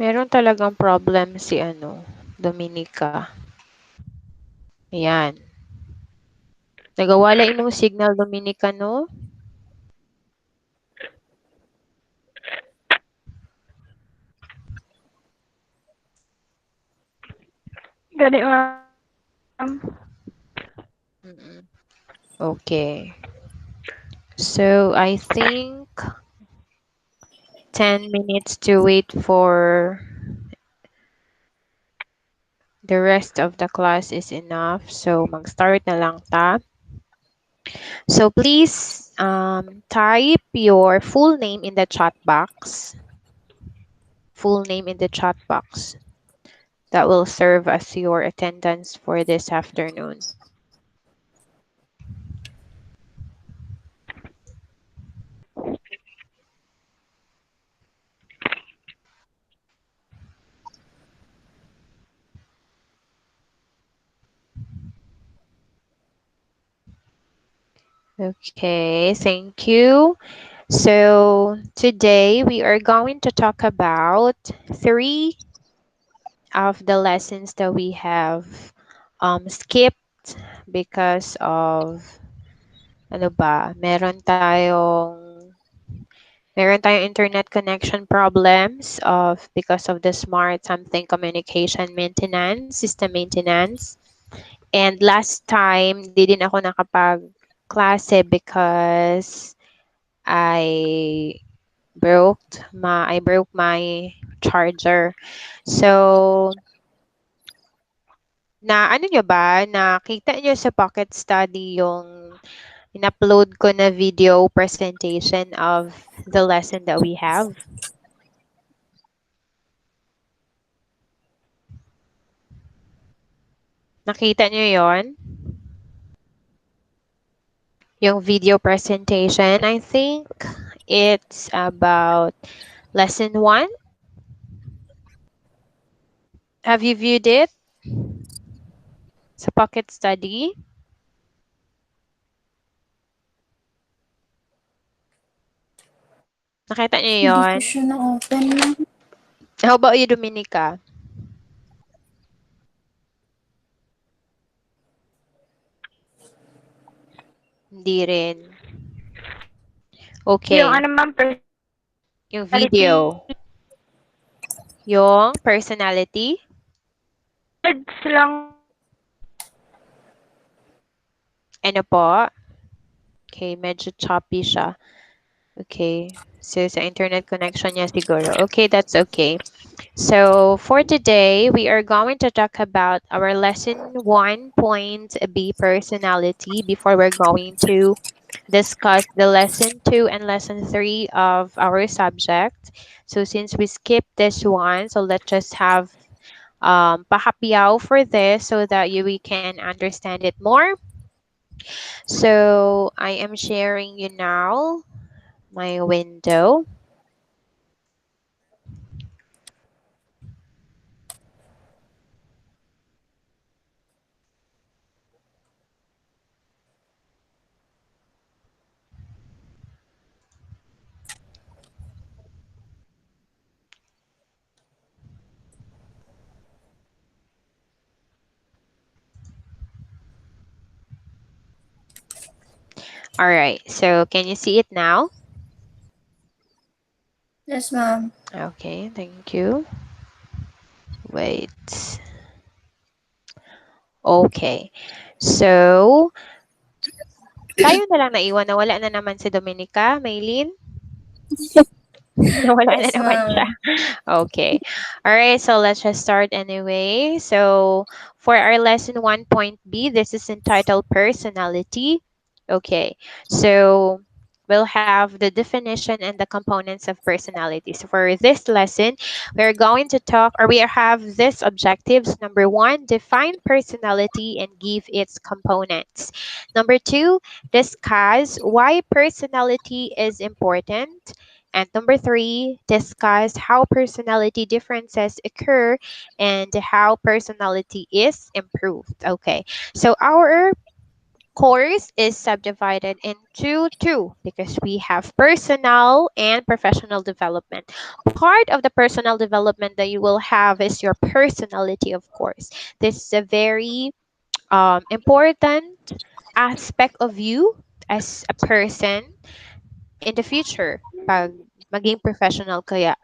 Meron talagang problem si Dominica. Ayan. Nagawala imong signal, Dominica, no? Gani, ma'am. Mm-mm. Okay. So, I think 10 minutes to wait for the rest of the class is enough. So, mag-start na lang ta. So, please type your full name in the chat box. Full name in the chat box. That will serve as your attendance for this afternoon. Okay, thank you. So today we are going to talk about three of the lessons that we have skipped because of ano ba, meron tayong internet connection problems because of the smart something communication maintenance, system maintenance. And last time, di din ako nakapag-klase because I I broke my charger. So, ano nyo ba, nakita nyo sa Pocket Study yung in-upload ko na video presentation of the lesson that we have? Nakita nyo yon? Yung video presentation, I think it's about lesson 1. Have you viewed it sa Pocket Study? Nakita niyo Hindi ko yon? siya na-open, ma'am. How about you, Dominica? Hindi rin. Yung Okay. ano, ma'am, Yung personality. video. Yung personality. Words lang. Ano po? Okay, medyo choppy siya. Okay. So, sa internet connection niya siguro. Okay, that's okay. So, for today, we are going to talk about our lesson 1.B personality before we're going to discuss the lesson 2 and lesson 3 of our subject. So, since we skipped this one, so let's just have pahapiao for this so that we can understand it more. So, I am sharing you now my window. All right. So, can you see it now? Yes, ma'am. Okay, thank you. Wait. Okay. So, tayo na lang naiwan. Nawala na naman si Dominica, Maylin. Nawala na Yes, naman siya. ma'am. Okay. All right, so let's just start anyway. So, for our lesson 1.B, this is entitled Personality. Okay. So, we'll have the definition and the components of personality. So, for this lesson, we're going to talk, or we have this objectives. Number 1, define personality and give its components. Number 2, discuss why personality is important. And number 3, discuss how personality differences occur and how personality is improved. Okay, so our Course is subdivided into two because we have personal and professional development. Part of the personal development that you will have is your personality, of course. This is a very important aspect of you as a person in the future pag maging professional kaya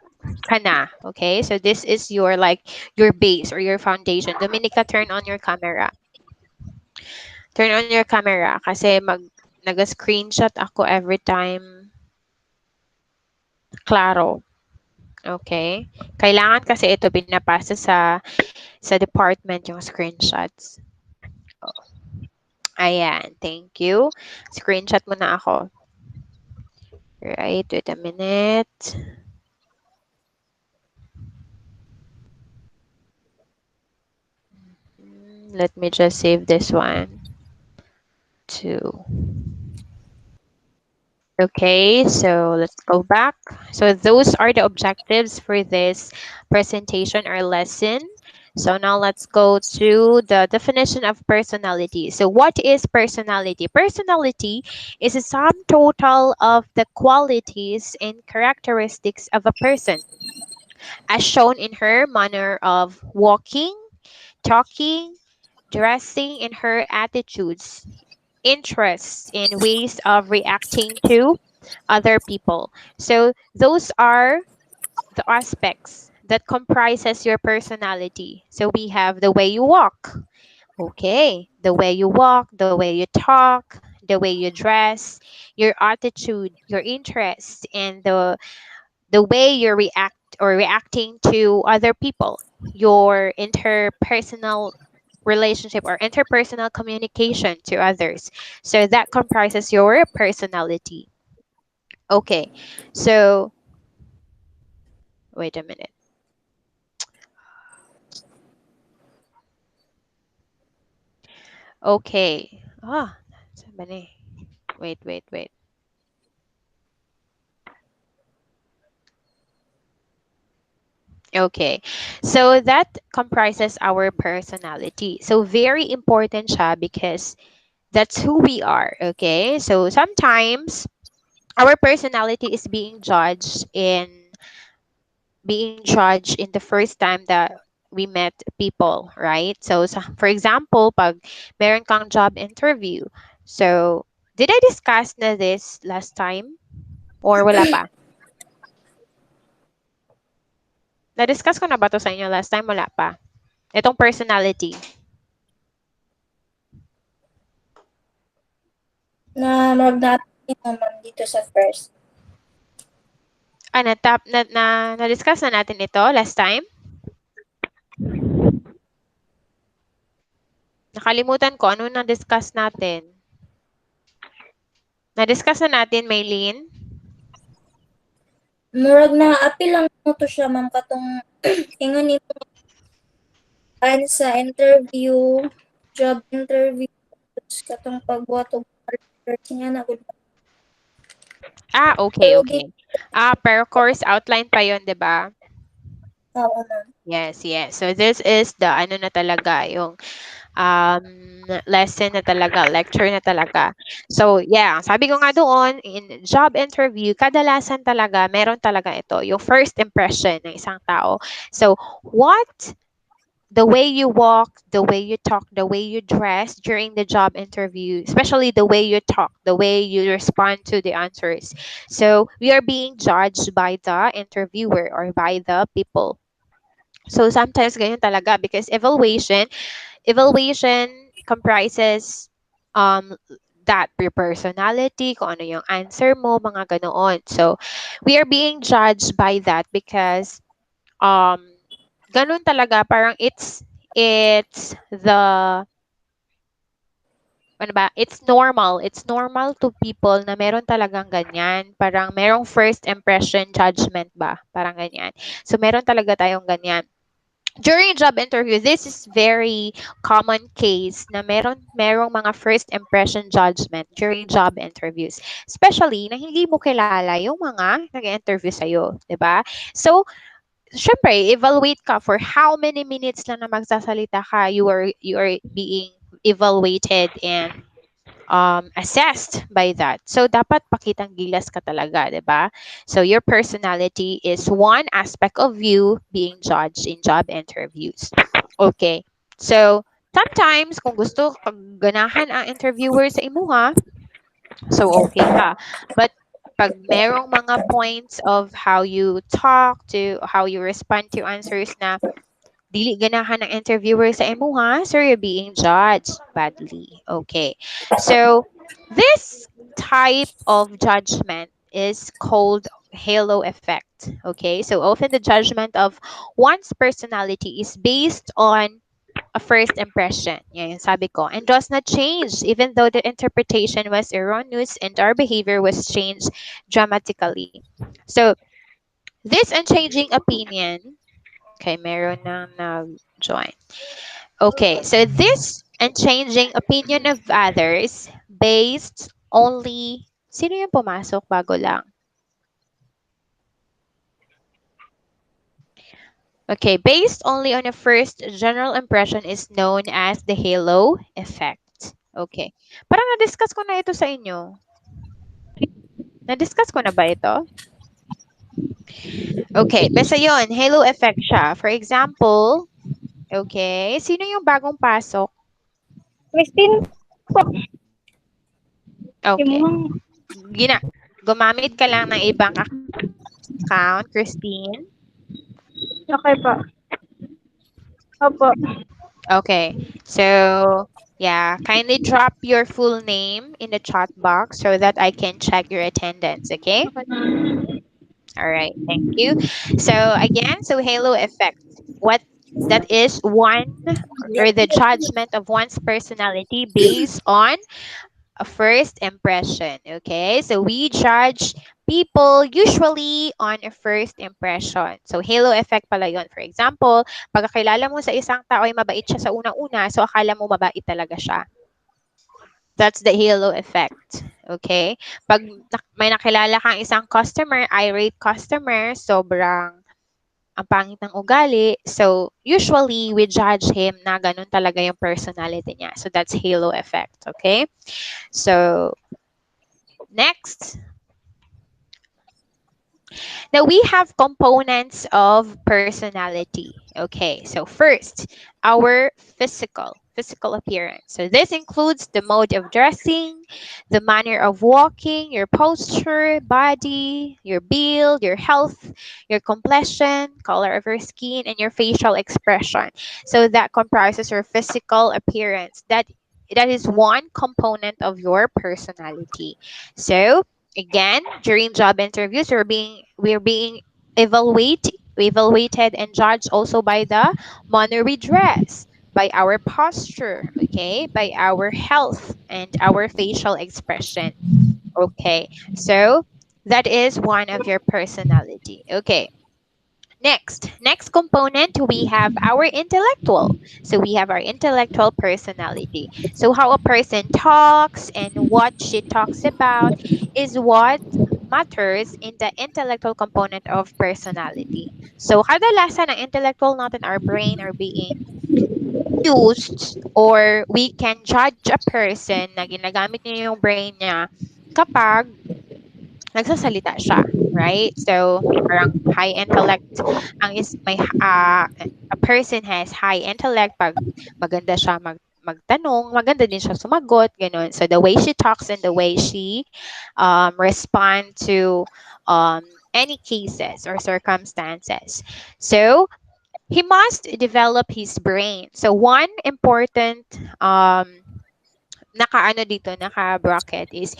ka na. Okay? So this is your like your base or your foundation. Dominica, turn on your camera. Turn on your camera kasi naga-screenshot ako every time klaro. Okay? Kailangan kasi ito pinapasa sa department yung screenshots. Ayan, thank you. Screenshot mo na ako. Right, wait a minute. Let me just save this one too. Okay, so let's go back. So those are the objectives for this presentation or lesson. So now let's go to the definition of personality. So what is personality? Personality is a sum total of the qualities and characteristics of a person as shown in her manner of walking, talking, dressing, and her attitudes, interests, and ways of reacting to other people. So those are the aspects that comprises your personality. So we have the way you walk. Okay, the way you walk, the way you talk, the way you dress, your attitude, your interests, and the way you react or reacting to other people, your interpersonal relationship or interpersonal communication to others. So that comprises your personality. Okay, so wait a minute. Okay. Ah, saan ba ni? Wait. Okay. So that comprises our personality. So very important siya because that's who we are. Okay. So sometimes our personality is being judged in the first time that we met people, right? So for example, pag meron kang job interview. So did I discuss na this last time or wala pa? Na-discuss ko na ba to sa inyo last time? Wala pa. Itong personality. Na natin naman dito sa first. Na-discuss na natin ito last time? Nakalimutan ko, ano na-discuss natin? Na-discuss na natin, Maylene? Murag na apil lang mo to siya ma'am katong ingon ni sa interview, job interview katong pagbuhat og niya na gud. Okay, Pero di okay. Per course outline pa yon, 'di ba? oo ma'am. Yes. So this is the ano na talaga, yung um, lesson na talaga, lecture na talaga. So, yeah, sabi ko nga doon, in job interview, kadalasan talaga, meron talaga ito, yung first impression ng isang tao. So, the way you walk, the way you talk, the way you dress during the job interview, especially the way you talk, the way you respond to the answers. So, we are being judged by the interviewer or by the people. So, sometimes ganyan talaga because evaluation comprises that your personality, kung ano yung answer mo, mga ganoon. So, we are being judged by that because um ganun talaga parang it's the ano ba, it's normal to people na meron talagang ganyan, parang merong first impression judgment ba, parang ganyan. So meron talaga tayong ganyan during job interview. This is very common case na merong mga first impression judgment during job interviews. Especially na hindi mo kilala yung mga nag-interview sa'yo, di ba? So, syempre, evaluate ka for how many minutes lang na magsasalita ka, you are being evaluated and assessed by that. So, dapat pakitang gilas ka talaga, di ba? So, your personality is one aspect of you being judged in job interviews. Okay. So, sometimes, kung gusto kag ganahan ang interviewer sa imuha, so okay ka. But pag merong mga points of how you talk to, how you respond to answers na dili ganahan ng interviewer sa imuha, so you're being judged badly. Okay. So, this type of judgment is called halo effect. Okay. So, often the judgment of one's personality is based on a first impression. Yan yung sabi ko. And does not change even though the interpretation was erroneous and our behavior was changed dramatically. So, this unchanging opinion, okay, meron nang nag-join. Okay, so this unchanging opinion of others based only, sino yung pumasok bago lang? Okay, based only on a first general impression is known as the halo effect. Okay. Parang na-discuss ko na ito sa inyo. Na-discuss ko na ba ito? Okay, basta yon, halo effect siya. For example, okay, sino yung bagong pasok? Christine po. Okay. Imuhang. Gumamit ka lang ng ibang account, Christine. Okay po. Opo. Okay. So, yeah, kindly drop your full name in the chat box so that I can check your attendance, okay? Okay. All right, thank you. So again, so halo effect. What that is one or the judgment of one's personality based on a first impression. Okay, so we judge people usually on a first impression. So halo effect pala yun. For example, pagkakilala mo sa isang tao ay mabait siya sa una-una, so akala mo mabait talaga siya. That's the halo effect. Okay? Pag may nakilala kang isang customer, irate customer, sobrang ang pangit ng ugali. So, usually, we judge him na ganun talaga yung personality niya. So, that's halo effect. Okay? So, next. Now we have components of personality. Okay, so first, our physical appearance. So this includes the mode of dressing, the manner of walking, your posture, body, your build, your health, your complexion, color of your skin, and your facial expression. So that comprises your physical appearance. That is one component of your personality. So again, during job interviews, we're being evaluated and judged also by the manner we dress, by our posture, okay, by our health and our facial expression. Okay, so that is one of your personality. Okay. Next component, we have our intellectual. So we have our intellectual personality. So how a person talks and what she talks about is what matters in the intellectual component of personality. So kadalasan ang intellectual natin, our brain are being used, or we can judge a person na ginagamit niya yung brain niya kapag nagsasalita siya, right? So, may parang high intellect ang a person has high intellect pag maganda siya magtanong, maganda din siya sumagot, ganun. So, the way she talks and the way she respond to um, any cases or circumstances. So, he must develop his brain. So, one important naka-ano dito, naka-bracket is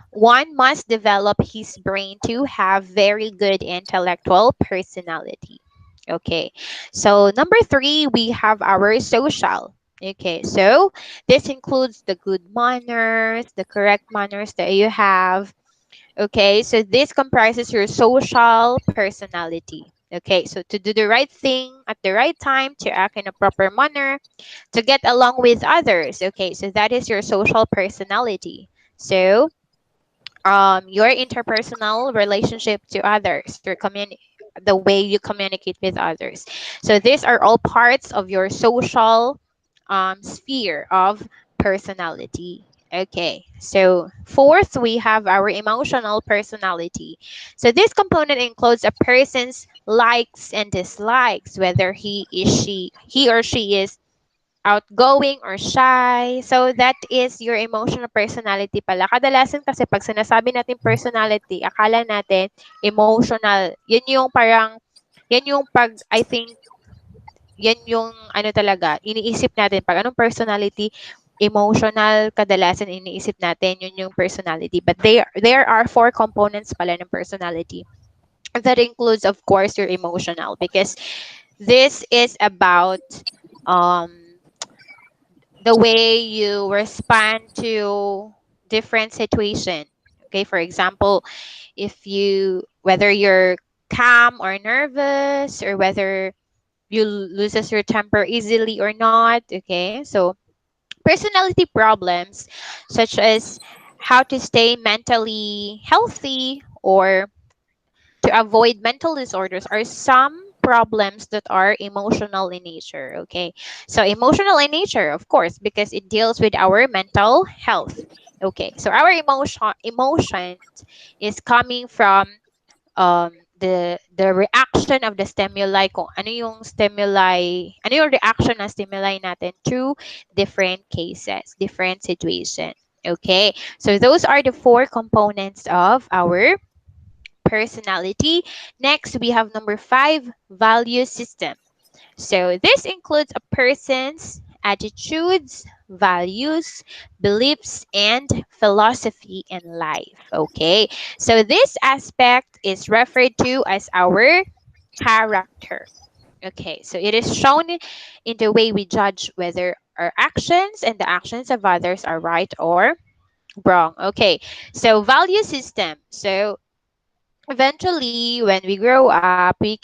one must develop his brain to have very good intellectual personality. Okay. So number three, we have our social. Okay. So this includes the good manners, the correct manners that you have. Okay. So this comprises your social personality. Okay. So to do the right thing at the right time, to act in a proper manner, to get along with others. Okay. So that is your social personality. So your interpersonal relationship to others, the way you communicate with others. So these are all parts of your social sphere of personality. Okay, so fourth, we have our emotional personality. So this component includes a person's likes and dislikes, whether he or she is outgoing or shy. So that is your emotional personality pala. Kadalasan kasi pag sinasabi natin personality, akala natin emotional. Yun yung parang, yan yung pag, I think, yan yung ano talaga, iniisip natin pag anong personality, emotional, kadalasan iniisip natin yun yung personality. But there are four components pala ng personality. That includes, of course, your emotional, because this is about um the way you respond to different situation. Okay, for example, if you whether you're calm or nervous, or whether you loses your temper easily or not. Okay, so personality problems such as how to stay mentally healthy or to avoid mental disorders are some problems that are emotional in nature. Okay, so emotional in nature, of course, because it deals with our mental health. Okay, so our emotions is coming from the reaction of the stimuli, kung ano yung reaction ng stimuli natin to different cases, different situation. Okay, so those are the four components of our personality. Next, we have number five, value system. So this includes a person's attitudes, values, beliefs, and philosophy in life. Okay, so this aspect is referred to as our character. Okay, so it is shown in the way we judge whether our actions and the actions of others are right or wrong. Okay, so value system. So eventually when we grow up, we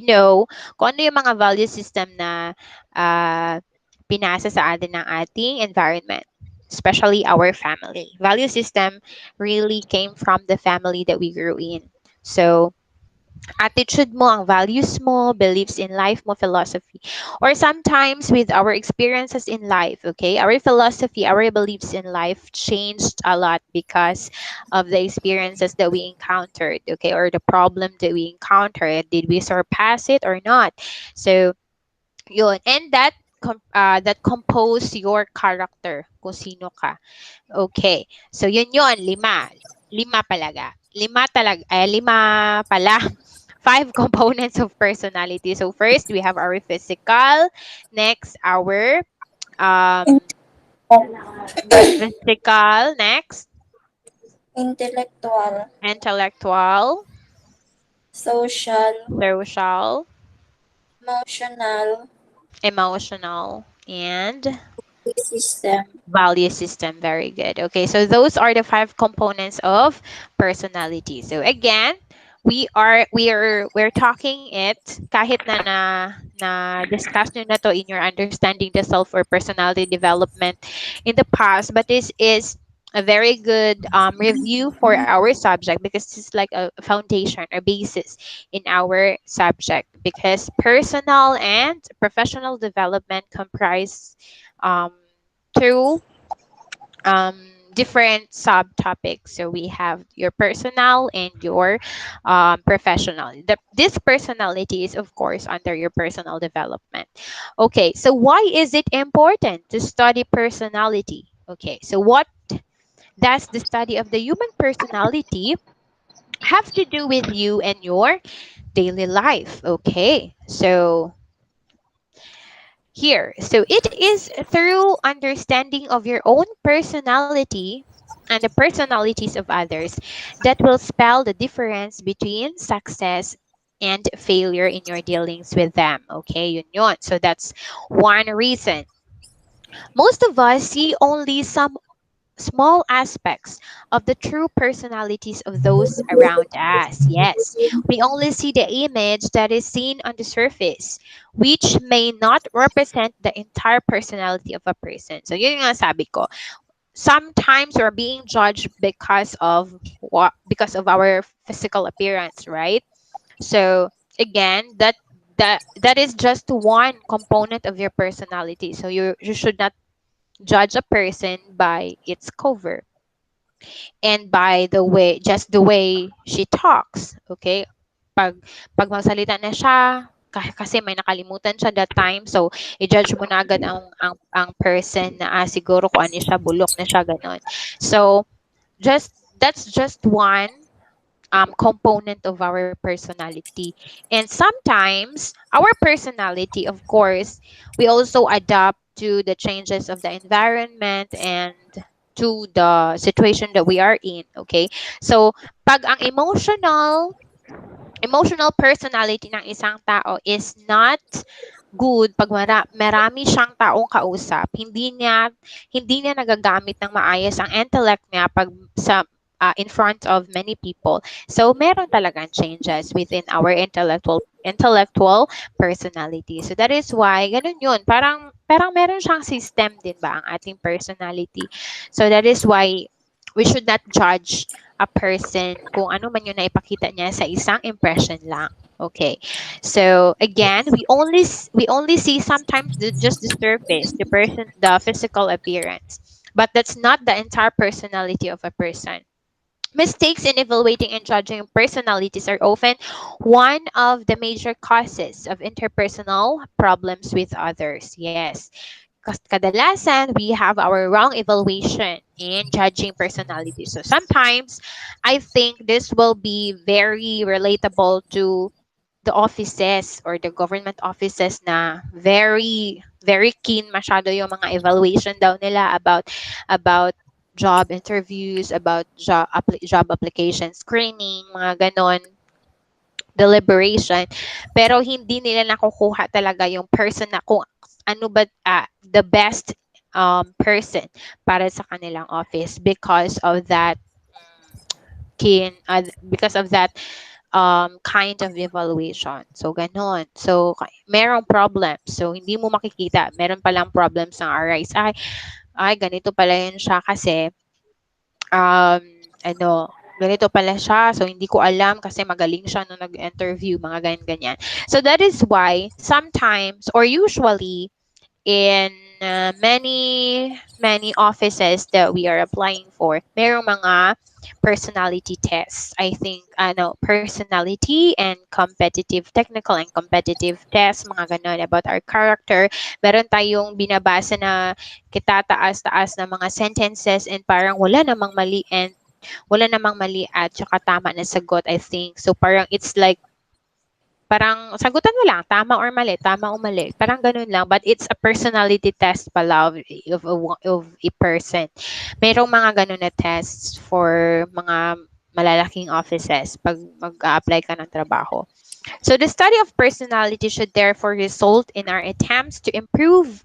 know kung ano yung mga value system na uh, pinasa sa atin ng ating environment, especially our family. Value system really came from the family that we grew in. So attitude mo, ang values mo, beliefs in life mo, philosophy. Or sometimes with our experiences in life, okay, our philosophy, our beliefs in life changed a lot because of the experiences that we encountered, okay, or the problem that we encountered. Did we surpass it or not? So, yun. And that compose your character, kung sino ka. Okay. So, yun, lima. Lima palaga. Lima pala. Five components of personality. So, first, we have our physical. Next, our um, physical. Next, Intellectual, intellectual, social, social, emotional, emotional, and system. value system. Very good. Okay, so those are the five components of personality. So again, we're talking it kahit na discuss nyo na to in your understanding the self or personality development in the past, but this is a very good review for our subject because it's like a foundation or basis in our subject, because personal and professional development comprise um, two different subtopics. So we have your personal and your professional. This personality is, of course, under your personal development. Okay, so why is it important to study personality? Okay, so what does the study of the human personality have to do with you and your daily life? Okay, so here. So it is through understanding of your own personality and the personalities of others that will spell the difference between success and failure in your dealings with them. Okay, yun. So that's one reason. Most of us see only some small aspects of the true personalities of those around us. Yes, we only see the image that is seen on the surface, which may not represent the entire personality of a person. So yun nga sabi ko, sometimes we're being judged because of our physical appearance, right? So again, that is just one component of your personality. So you should not judge a person by its cover and by the way, just the way she talks. Okay? Pag, pag magsalita na siya, kasi may nakalimutan siya that time, so i-judge mo na agad ang person na siguro kung ano siya, bulok na siya, ganon. So, that's just one component of our personality. And sometimes our personality, of course, we also adapt to the changes of the environment and to the situation that we are in. Okay. So, pag ang emotional personality ng isang tao is not good pag marami siyang taong kausap, hindi niya nagagamit ng maayos ang intellect niya pag sa in front of many people. So meron talagang changes within our intellectual personality. So that is why ganun 'yun. Parang meron siyang system din ba ang ating personality. So that is why we should not judge a person kung ano man yung naipakita niya sa isang impression lang. Okay. So again, we only see sometimes just the surface, the physical appearance, but that's not the entire personality of a person. Mistakes in evaluating and judging personalities are often one of the major causes of interpersonal problems with others. Yes. Kadalasan, we have our wrong evaluation in judging personalities. So sometimes, I think this will be very relatable to the offices or the government offices na very very keen masyado yung mga evaluation daw nila about job interviews, about job application screening, mga ganon, deliberation. Pero hindi nila nakukuha talaga yung person na kung ano ba the best person para sa kanilang office because of that kind of evaluation. So, ganon. So, merong problem. So, hindi mo makikita. Meron palang problems ng arise. Ay, ganito pala yun siya kasi, um, ganito pala siya. So, hindi ko alam kasi magaling siya nung nag-interview, mga ganyan-ganyan. So, that is why sometimes or usually in many offices that we are applying for, merong mga personality tests. I think personality and competitive technical and competitive tests, mga ganon about our character. Meron tayong binabasa na kitataas-taas na mga sentences and parang wala namang mali at saka tama na sagot, I think. So parang it's like parang sagutan mo lang, tama o mali. Parang ganun lang. But it's a personality test pala of a person. Merong mga ganun na tests for mga malalaking offices pag mag-apply ka ng trabaho. So the study of personality should therefore result in our attempts to improve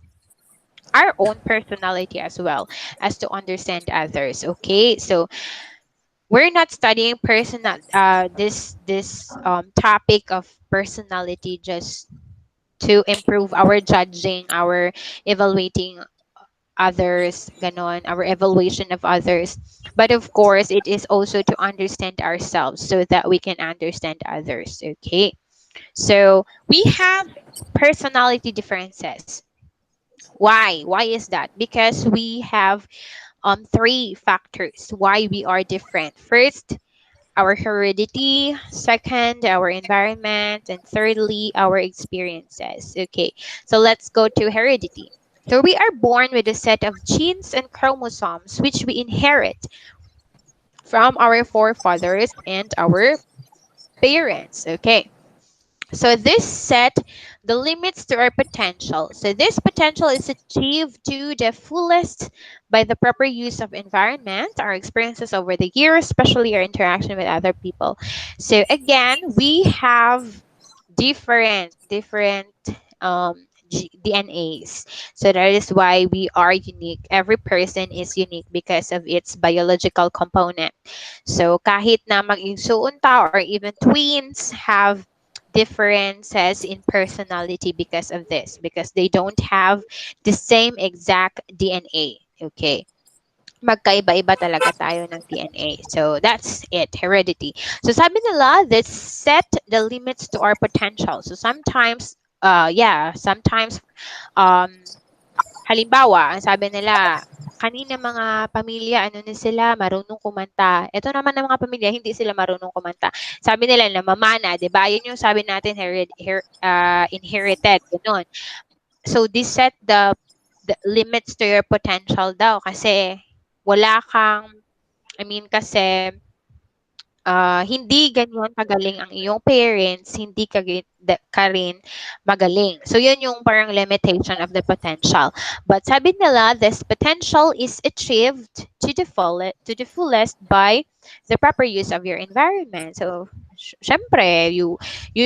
our own personality as well as to understand others. Okay, so we're not studying this topic of personality just to improve our judging, our evaluating others, ganon, our evaluation of others. But of course, it is also to understand ourselves so that we can understand others. Okay. So we have personality differences. Why? Why is that? Because we have three factors why we are different. First, our heredity, second, our environment, and thirdly, our experiences. Okay, so let's go to heredity. So we are born with a set of genes and chromosomes which we inherit from our forefathers and our parents. Okay. So this set the limits to our potential. So this potential is achieved to the fullest by the proper use of environment, our experiences over the years, especially our interaction with other people. So again, we have different DNAs. So that is why we are unique. Every person is unique because of its biological component. So kahit na mag-igsuon ta or even twins have differences in personality because of this, because they don't have the same exact DNA. Okay. Magkaiba-iba talaga tayo ng DNA. So that's it, heredity. So sabi nila, this set the limits to our potential. So sometimes, sometimes um Halimbawa, ang sabi nila, kanina mga pamilya, ano na sila, marunong kumanta. Ito naman ng mga pamilya, hindi sila marunong kumanta. Sabi nila, namamana, di ba? Yun yung sabi natin, inherited, gano'n. So, this set the limits to your potential daw kasi wala kang, I mean, kasi hindi ganyan kagaling ang iyong parents, hindi ka rin magaling. So, yun yung parang limitation of the potential. But sabi nila, this potential is achieved to the fullest by the proper use of your environment. So, syempre, you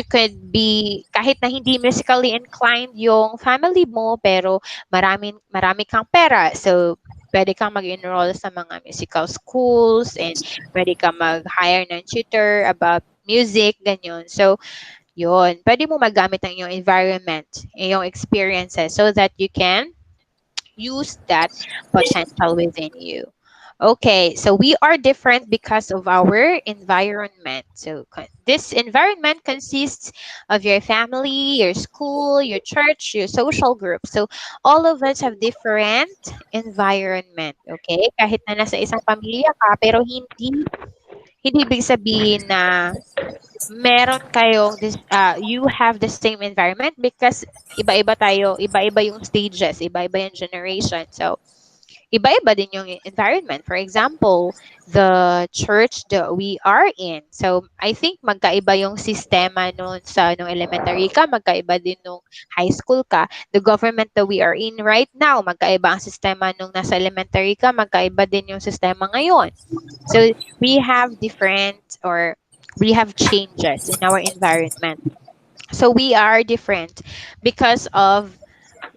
could be, kahit na hindi musically inclined yung family mo, pero marami kang pera. So, pwede kang mag-enroll sa mga musical schools and pwede ka mag-hire ng tutor about music, ganyan. So, yun. Pwede mo magamit ang iyong environment, iyong experiences so that you can use that potential within you. Okay, so we are different because of our environment. So this environment consists of your family, your school, your church, your social group. So all of us have different environment. Okay, kahit na nasa isang pamilya ka, pero hindi ibig sabihin na meron kayong you have the same environment because iba-iba tayo, iba-iba yung stages, iba-iba yung generation. So, iba-iba din yung environment. For example, the church that we are in. So, I think magkaiba yung sistema nun sa nung elementary ka, magkaiba din nung high school ka. The government that we are in right now, magkaiba ang sistema nung nasa elementary ka, magkaiba din yung sistema ngayon. So, we have different or we have changes in our environment. So, we are different because of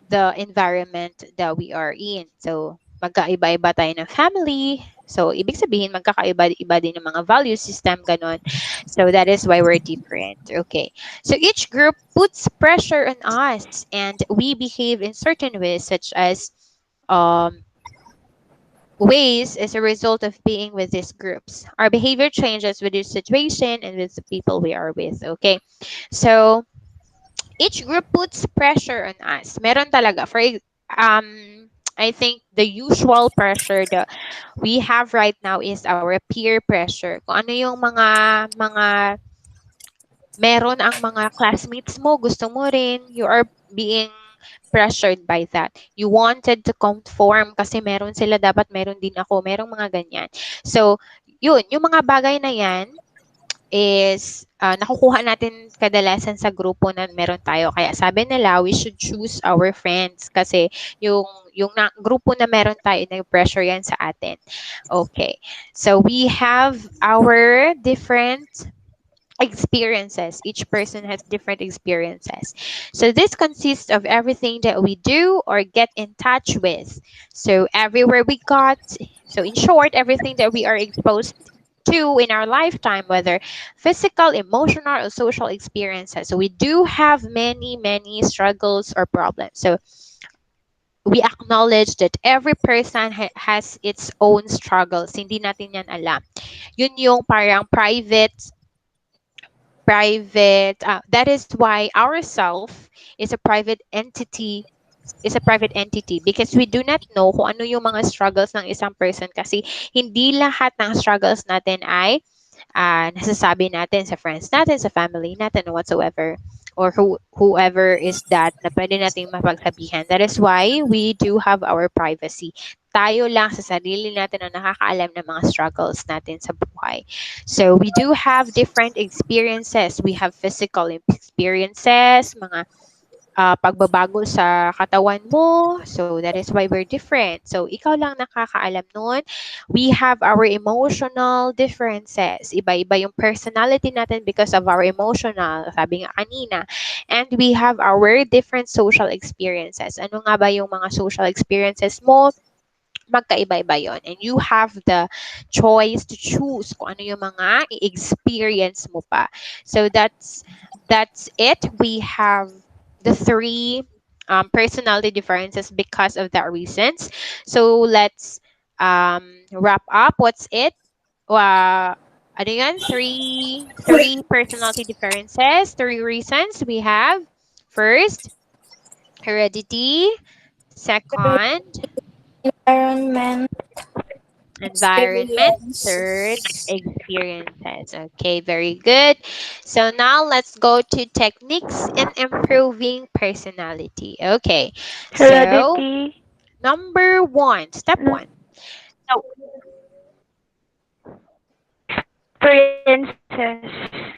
the environment that we are in. So, magkaiba-iba tayo ng family. So, ibig sabihin, magkakaiba-iba din ng mga value system, ganon. So, that is why we're different. Okay. So, each group puts pressure on us and we behave in certain ways, such as um, ways as a result of being with these groups. Our behavior changes with the situation and with the people we are with. Okay. So, each group puts pressure on us. Meron talaga. I think the usual pressure that we have right now is our peer pressure. Kung ano yung mga meron ang mga classmates mo, gusto mo rin, you are being pressured by that. You wanted to conform kasi meron sila, dapat meron din ako, merong mga ganyan. So, yun, yung mga bagay na yan, is nakukuha natin kadalasan sa grupo na meron tayo. Kaya sabi nila, we should choose our friends kasi grupo na meron tayo, nag-pressure yan sa atin. Okay. So we have our different experiences. Each person has different experiences. So this consists of everything that we do or get in touch with. So everywhere we got, so in short, everything that we are exposed to in our lifetime, whether physical, emotional, or social experiences. So we do have many struggles or problems. So we acknowledge that every person has its own struggles. Hindi natin yan alam. Yun yung parang that is why ourself is a private entity because we do not know kung ano yung mga struggles ng isang person kasi hindi lahat ng struggles natin ay nasasabi natin sa friends natin, sa family natin, or whatsoever, or whoever is that na pwede nating mapagsabihan. That is why we do have our privacy. Tayo lang sa sarili natin ang nakakaalam ng mga struggles natin sa buhay. So, we do have different experiences. We have physical experiences, mga pagbabago sa katawan mo. So, that is why we're different. So, ikaw lang nakakaalam nun. We have our emotional differences. Iba-iba yung personality natin because of our emotional, sabi nga kanina. And we have our different social experiences. Ano nga ba yung mga social experiences mo? Magkaiba-iba yon. And you have the choice to choose kung ano yung mga i-experience mo pa. So that's it. We have the three personality differences because of that reasons. So let's wrap up. What's it? Ano yan? Three personality differences, three reasons we have. First, heredity. Third, Second, environment, environment. Third, experience. experiences. Okay, very good. So now let's go to techniques in improving personality. Okay, so Heredity. number one, step one. So, Experiences.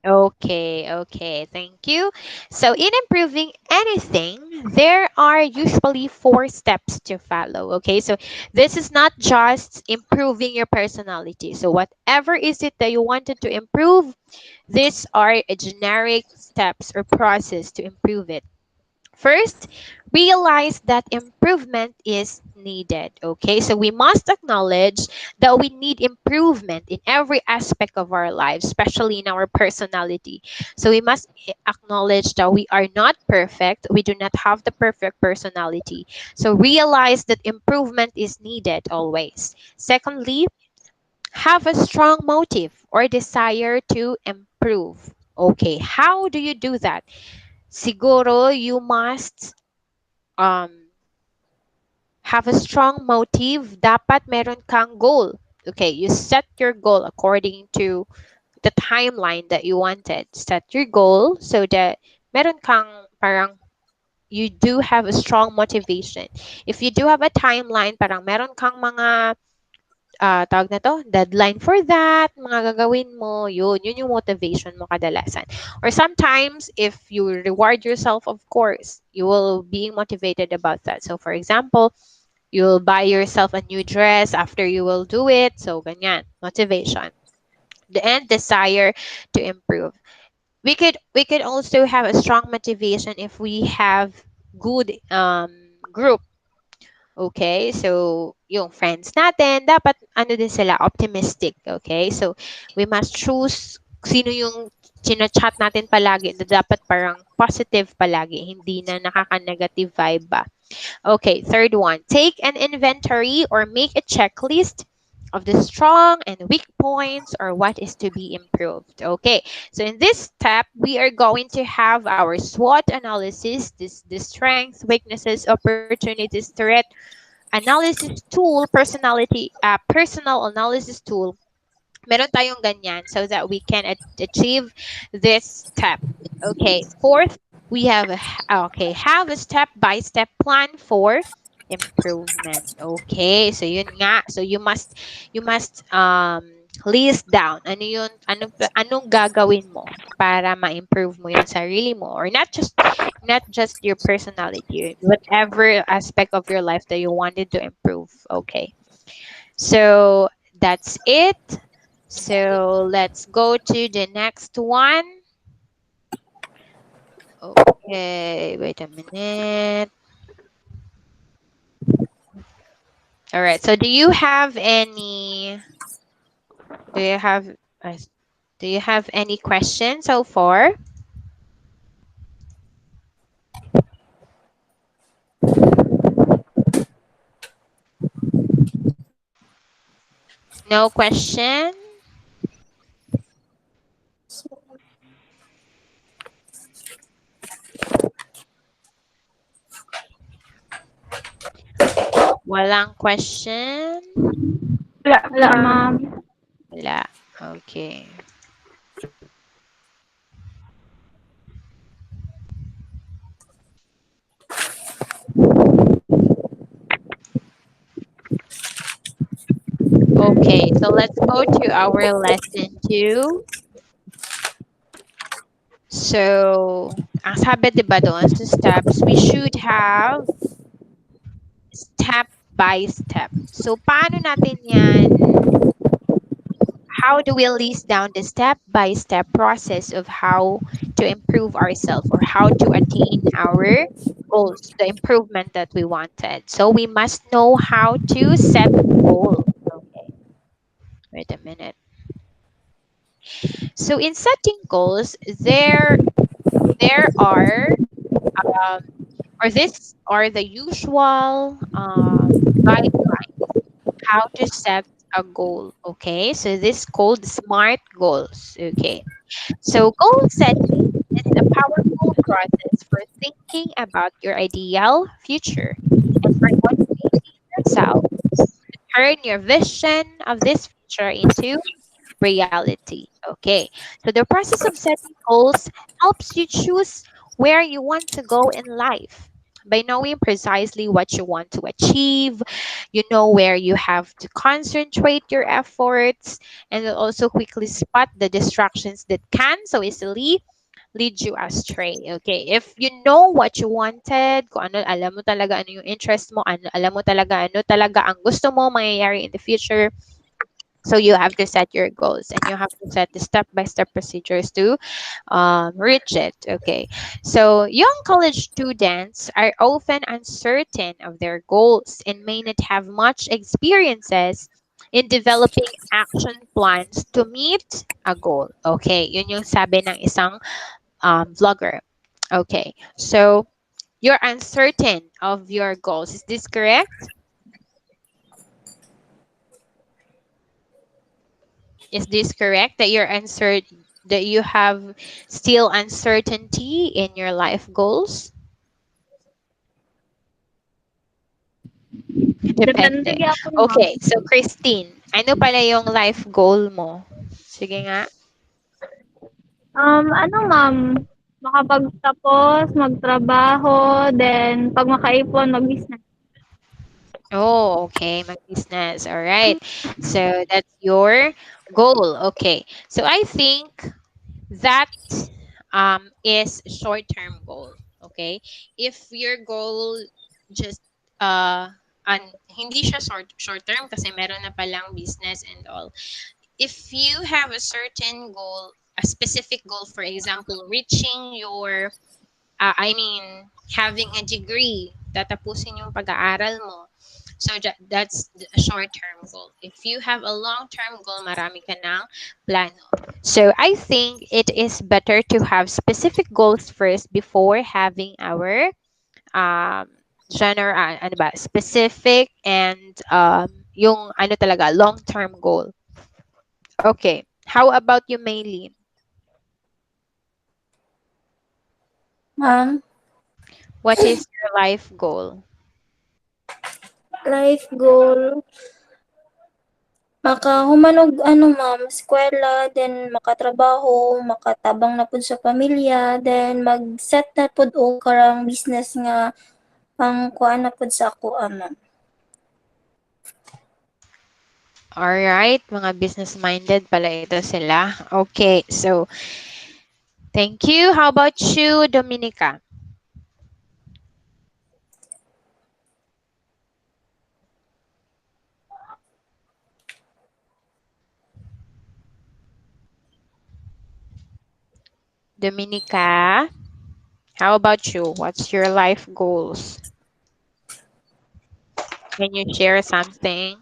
okay, thank you. So, in improving anything, there are usually four steps to follow. Okay, so this is not just improving your personality. So, whatever is it that you wanted to improve, these are a generic steps or process to improve it. First, realize that improvement is needed. Okay, so we must acknowledge that we need improvement in every aspect of our lives, especially in our personality. So we must acknowledge that we are not perfect, we do not have the perfect personality. So realize that improvement is needed always. Secondly, have a strong motive or desire to improve. Okay, how do you do that? Siguro you must um, have a strong motive. Dapat meron kang goal. Okay, you set your goal according to the timeline that you wanted. Set your goal so that meron kang parang you do have a strong motivation. If you do have a timeline, parang meron kang mga tawag na to, deadline for that, mga gagawin mo, yun yung motivation mo kadalasan. Or sometimes, if you reward yourself, of course, you will be motivated about that. So, for example, you'll buy yourself a new dress after you will do it. So, ganyan, motivation. The end desire to improve. We could also have a strong motivation if we have good group. Okay, so yung friends natin, dapat ano din sila, optimistic. Okay, so we must choose sino yung chat natin palagi na dapat parang positive palagi, hindi na nakaka-negative vibe ba. Okay, third one, take an inventory or make a checklist of the strong and weak points or what is to be improved. Okay, so in this step, we are going to have our SWOT analysis, the strengths, weaknesses, opportunities, threat analysis tool, personal analysis tool. Meron tayong ganyan so that we can achieve this step. Okay, fourth, we have have a step-by-step plan for improvement. Okay, so yun nga. So you must list down anong gagawin mo para ma-improve mo yung sarili mo or not just your personality, whatever aspect of your life that you wanted to improve. Okay. So that's it. So let's go to the next one. Okay, wait a minute. All right. So do you have uh, do you have any questions so far? No question? Walang question? Wala, ma'am. Wala. Okay. Okay, so let's go to our lesson 2. So, ang sabi 'di ba doon sa steps, we should have step by step. So, paano natin 'yan? How do we list down the step by step process of how to improve ourselves or how to attain our goals, the improvement that we wanted? So, we must know how to set goals. Okay, wait a minute. So, in setting goals, there are um, or this are the usual guidelines how to set a goal. Okay, so this called SMART goals. Okay, so goal setting. It's a powerful process for thinking about your ideal future and for motivating yourself to turn your vision of this future into reality. Okay, so the process of setting goals helps you choose where you want to go in life. By knowing precisely what you want to achieve, you know where you have to concentrate your efforts, and you'll also quickly spot the distractions that can so easily lead you astray. Okay, if you know what you wanted, kung ano, alam mo talaga ano yung interest mo, ano, alam mo talaga ano talaga ang gusto mo mangyayari in the future, so you have to set your goals and you have to set the step-by-step procedures to reach it. Okay. So young college students are often uncertain of their goals and may not have much experiences in developing action plans to meet a goal. Okay. Yun yung sabi ng isang vlogger. Okay. So you're uncertain of your goals. Is this correct? Is this correct that you're uncertain, that you have still uncertainty in your life goals? Depende Depende. gyapon, ma'am. Okay, so Christine, ano pala yung life goal mo? Sige nga. Ano, ma'am, makapagtapos, magtrabaho, then 'pag makaipon, mag-business. Oh, okay, mag-business. All right. So that's your goal. Okay. So I think that is short-term goal. Okay? If your goal just hindi siya short-term kasi meron na palang business and all. If you have a certain goal, a specific goal, for example, reaching your I mean, having a degree, tatapusin yung pag-aaral mo. So that's a short-term goal. If you have a long-term goal, marami ka ng plano. So I think it is better to have specific goals first before having our um ano ba, specific and yung ano talaga, long-term goal. Okay. How about you, Maylene? Ma'am, What is your life goal? life goal, makahuman ano ma'am, eskwela, then makatrabaho, makatabang na pud sa pamilya, then mag-set na pud og karang business nga pang kuan na pud sa ako ma'am. Alright, mga business-minded pala ito sila. Okay, so thank you. How about you, Dominica? Dominica, how about you? What's your life goals? Can you share something?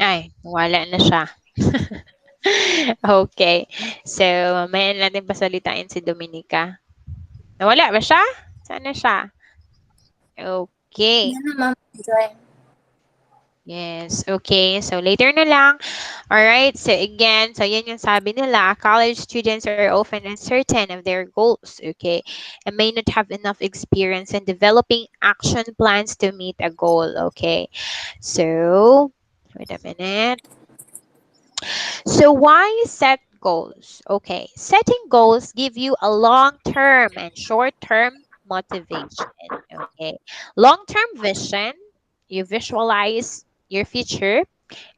Ay, wala na siya. Okay. So, mamaya natin pasalitain si Dominica. Nawala ba siya? Saan na siya? Okay. Yan na ma'am, join. Yes. Okay. So, later na lang. Alright. So, again, so yan yung sabi nila, college students are often uncertain of their goals. Okay. And may not have enough experience in developing action plans to meet a goal. Okay. So, wait a minute. So why set goals? Okay, setting goals give you a long-term and short-term motivation. Okay, long-term vision, you visualize your future,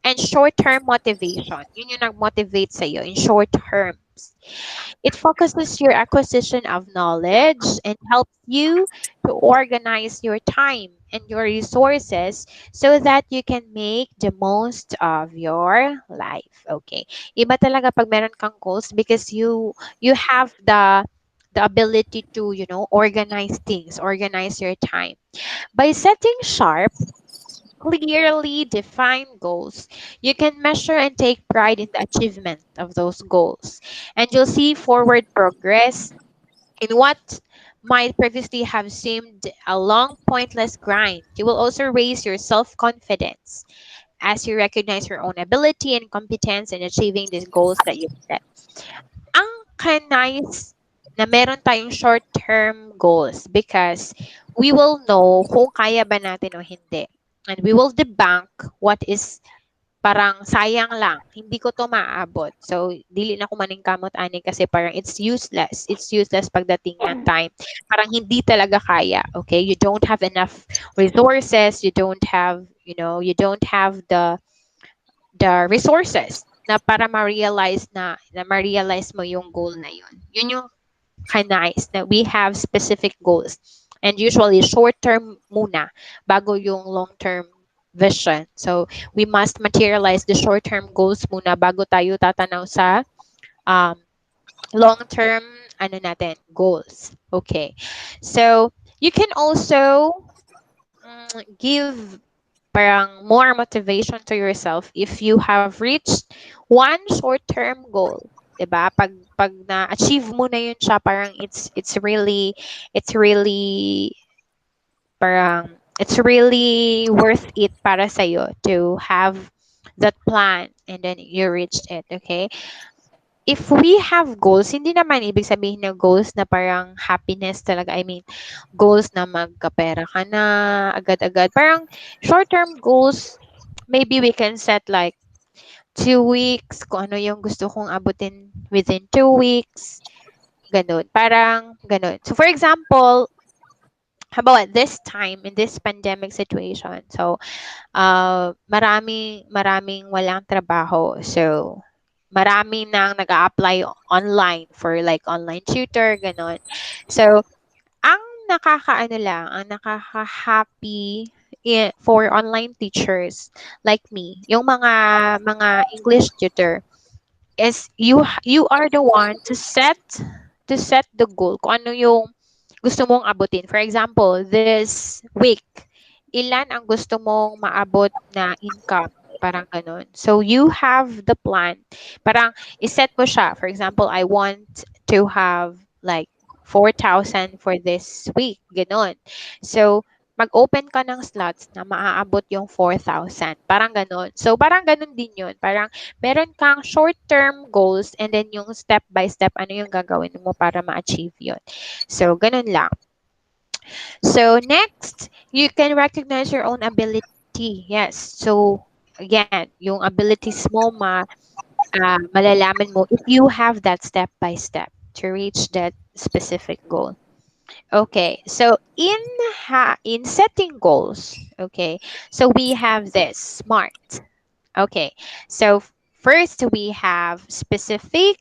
and short-term motivation, yun yung nag-motivate sa'yo in short terms. It focuses your acquisition of knowledge and helps you to organize your time and your resources so that you can make the most of your life. Okay. Iba talaga pag meron kang goals because you have the ability to, organize things, organize your time. By setting sharp clearly defined goals, you can measure and take pride in the achievement of those goals. And you'll see forward progress in what might previously have seemed a long, pointless grind. You will also raise your self confidence as you recognize your own ability and competence in achieving these goals that you've set. Ang kanais na meron tayong short-term goals because we will know kung kaya ba natin o hindi. And we will debunk what is parang sayang lang, hindi ko to maaabot. So, dili na ko maningkamot ani kasi parang it's useless. It's useless pagdating ng time. Parang hindi talaga kaya, okay? You don't have enough resources, you don't have, you don't have the resources na para ma-realize na ma-realize mo yung goal na yun. Yun yung kanais na we have specific goals. And usually short term muna bago yung long term vision. So we must materialize the short term goals muna bago tayo tatanaw sa um, long term goals. Okay. So you can also give parang more motivation to yourself if you have reached one short-term goal. 'Di ba? Pag na-achieve mo na yun siya, parang it's really it's really worth it para sa to have that plan and then you reached it, okay? If we have goals, hindi naman ibig sabihin na goals na parang happiness talaga. I mean, goals na magkapera ka na agad-agad. Parang short-term goals, maybe we can set like 2 weeks, kung ano yung gusto kong abutin within 2 weeks. Ganun. Parang ganun. So, for example, how about this time in this pandemic situation? So, maraming walang trabaho. So, marami nang nag-a-apply online for like online tutor, ganon. So, ang ang nakaka-happy for online teachers like me, yung mga English tutor, is you are the one to set the goal kung ano yung gusto mong abutin. For example, this week, ilan ang gusto mong maabot na income? Parang ganun. So, you have the plan. Parang, iset mo siya. For example, I want to have like 4,000 for this week. Ganun. So, mag-open ka ng slots na maaabot yung 4,000. Parang ganun. So, parang ganun din yun. Parang, meron kang short-term goals and then yung step by step, ano yung gagawin mo para ma-achieve yun. So, ganun lang. So next, you can recognize your own ability. Yes. So again, yung abilities mo malalaman mo if you have that step by step to reach that specific goal. Okay. So in setting goals, okay. So we have this SMART. Okay. So first we have specific,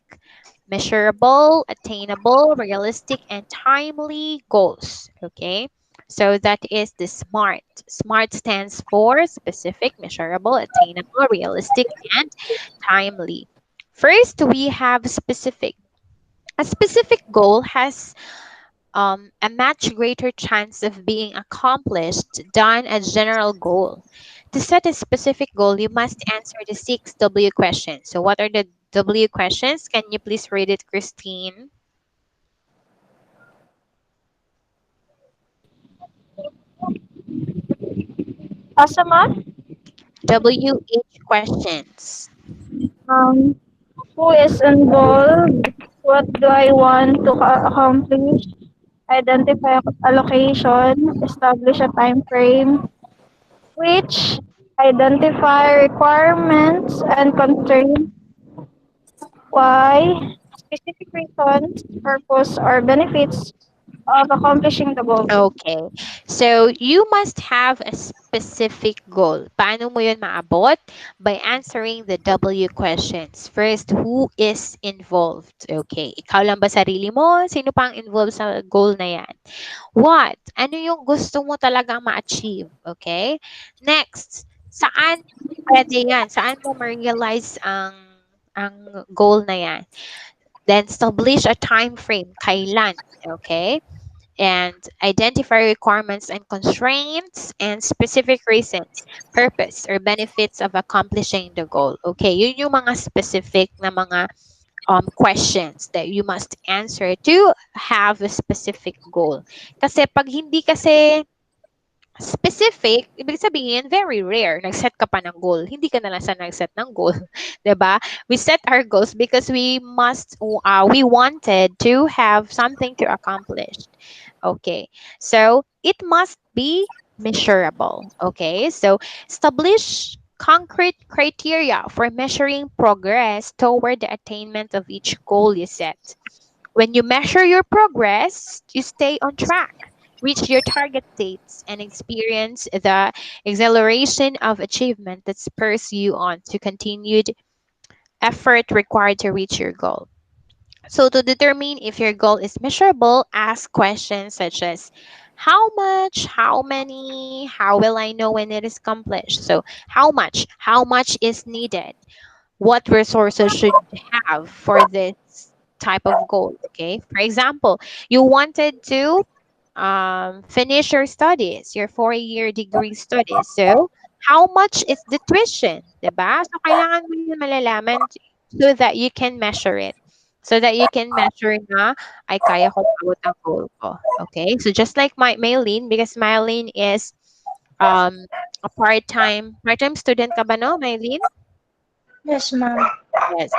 measurable, attainable, realistic, and timely goals. Okay. So that is the SMART. SMART stands for specific, measurable, attainable, realistic, and timely. First, we have specific. A specific goal has a much greater chance of being accomplished than a general goal. To set a specific goal, you must answer the 6 W questions. So, what are the W questions? Can you please read it, Christine? Asa ma? WH questions. Um, who is involved? What do I want to accomplish? Identify allocation, establish a time frame, which identify requirements and constraints, why, specific reasons, purpose, or benefits of accomplishing the goal. Okay. So, you must have a specific goal. Paano mo yun maabot? By answering the W questions. First, who is involved? Okay. Ikaw lang ba sarili mo? Sino pang involved sa goal na yan? What? Ano yung gusto mo talagang ma-achieve? Okay? Next, saan pwede yan? Saan mo ma-realize ang goal na yan? Then, establish a time frame. Kailan? Okay? and identify requirements and constraints and specific reasons, purpose, or benefits of accomplishing the goal. Okay, yun yung mga specific na mga questions that you must answer to have a specific goal. Kasi pag hindi kasi specific, ibig sabihin, very rare. Nag-set ka pa ng goal. Hindi ka na lang sa nag-set ng goal. 'Di ba? We set our goals because we wanted to have something to accomplish. Okay. So, it must be measurable. Okay. So, establish concrete criteria for measuring progress toward the attainment of each goal you set. When you measure your progress, you stay on track, reach your target dates, and experience the exhilaration of achievement that spurs you on to continued effort required to reach your goal. So, to determine if your goal is measurable, ask questions such as how much, how many, how will I know when it is accomplished? So, how much? How much is needed? What resources should have for this type of goal? Okay, for example, you wanted to finish your studies, your 4-year degree studies. So how much is the tuition, 'di ba? So kailangan mo yun malalaman so that you can measure it, so that you can measure na ay kaya kong abot ang goal ko. Okay, so just like my Maylene, because Maylene is um a part-time student ka ba, no, Maylene? Yes, ma'am. Yes.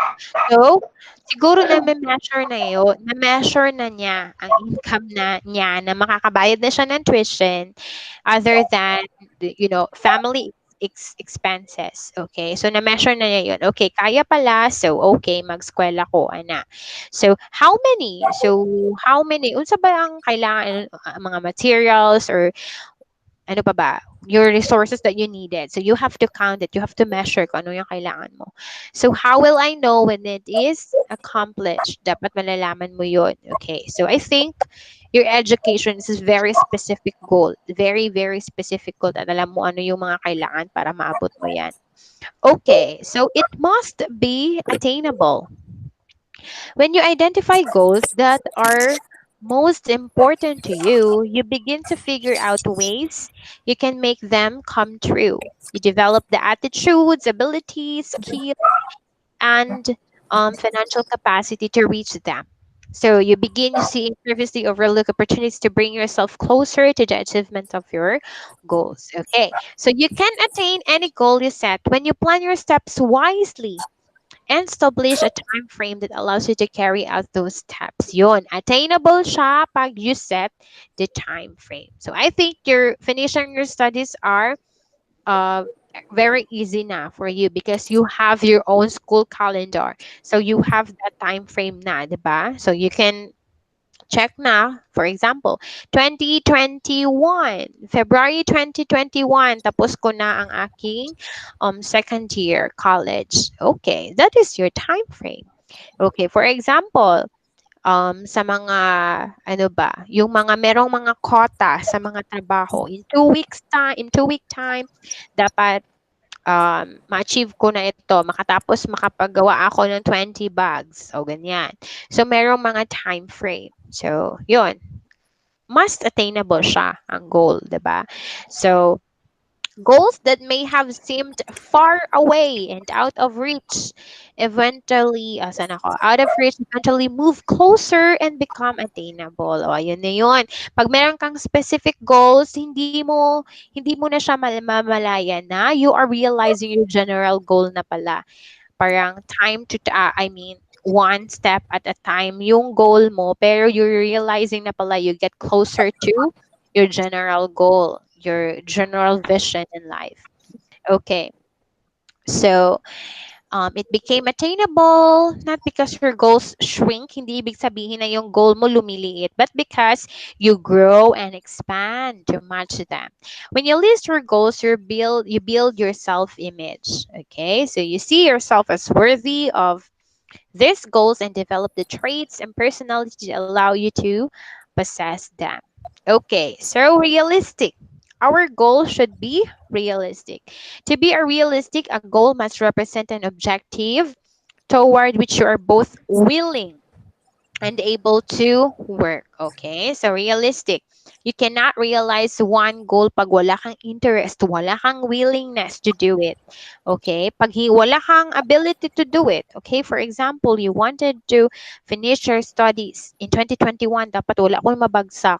So, siguro na-measure na niya ang income na niya na makakabayad na siya ng tuition other than family expenses. Okay? So, na-measure na niya yun. Okay, kaya pala. So, okay, mag-eskwela ko, ana. So, how many? So, how many? Unsa ba ang kailangan, mga materials or ano pa ba, your resources that you needed. So you have to count it. You have to measure kung ano yung kailangan mo. So how will I know when it is accomplished? Dapat malalaman mo yun. Okay. So I think your education is a very specific goal. Very, very specific goal. At alam mo ano yung mga kailangan para maabot mo yan. Okay. So it must be attainable. When you identify goals that are most important to you, you begin to figure out ways you can make them come true. You develop the attitudes, abilities, skills, and financial capacity to reach them. So you begin to see previously overlooked opportunities to bring yourself closer to the achievement of your goals. Okay, so you can attain any goal you set when you plan your steps wisely and establish a time frame that allows you to carry out those steps. Yun, attainable siya pag you set the time frame. So I think your finishing your studies are uh very easy now for you because you have your own school calendar. So you have that time frame na, 'di ba? So you can check na, for example, 2021, February 2021, tapos ko na ang aking second year college. Okay, that is your time frame. Okay, for example, sa mga, ano ba, yung mga merong mga quota sa mga trabaho, in 2 week time, dapat ma-achieve ko na ito, makatapos makapagawa ako ng 20 bags, o ganyan. So, merong mga time frame. So, yun, must attainable siya ang goal, 'di ba? So, goals that may have seemed far away and out of reach eventually, saan ako? Out of reach, eventually move closer and become attainable. O, ayun na yun. Pag meron kang specific goals, hindi mo na siya mamalayan na you are realizing your general goal na pala. Parang I mean, one step at a time yung goal mo, pero you're realizing na pala you get closer to your general goal, your general vision in life. Okay. So, it became attainable not because your goals shrink, hindi ibig sabihin na yung goal mo lumiliit, but because you grow and expand to match them. When you list your goals, you build your self-image. Okay, so you see yourself as worthy of these goals and develop the traits and personality that allow you to possess them. Okay, so realistic. Our goal should be realistic. To be a realistic, a goal must represent an objective toward which you are both willing and able to work. Okay? So realistic. You cannot realize one goal pag wala kang interest, wala kang willingness to do it. Okay? Pag wala kang ability to do it. Okay? For example, you wanted to finish your studies in 2021, dapat wala akong mabagsak.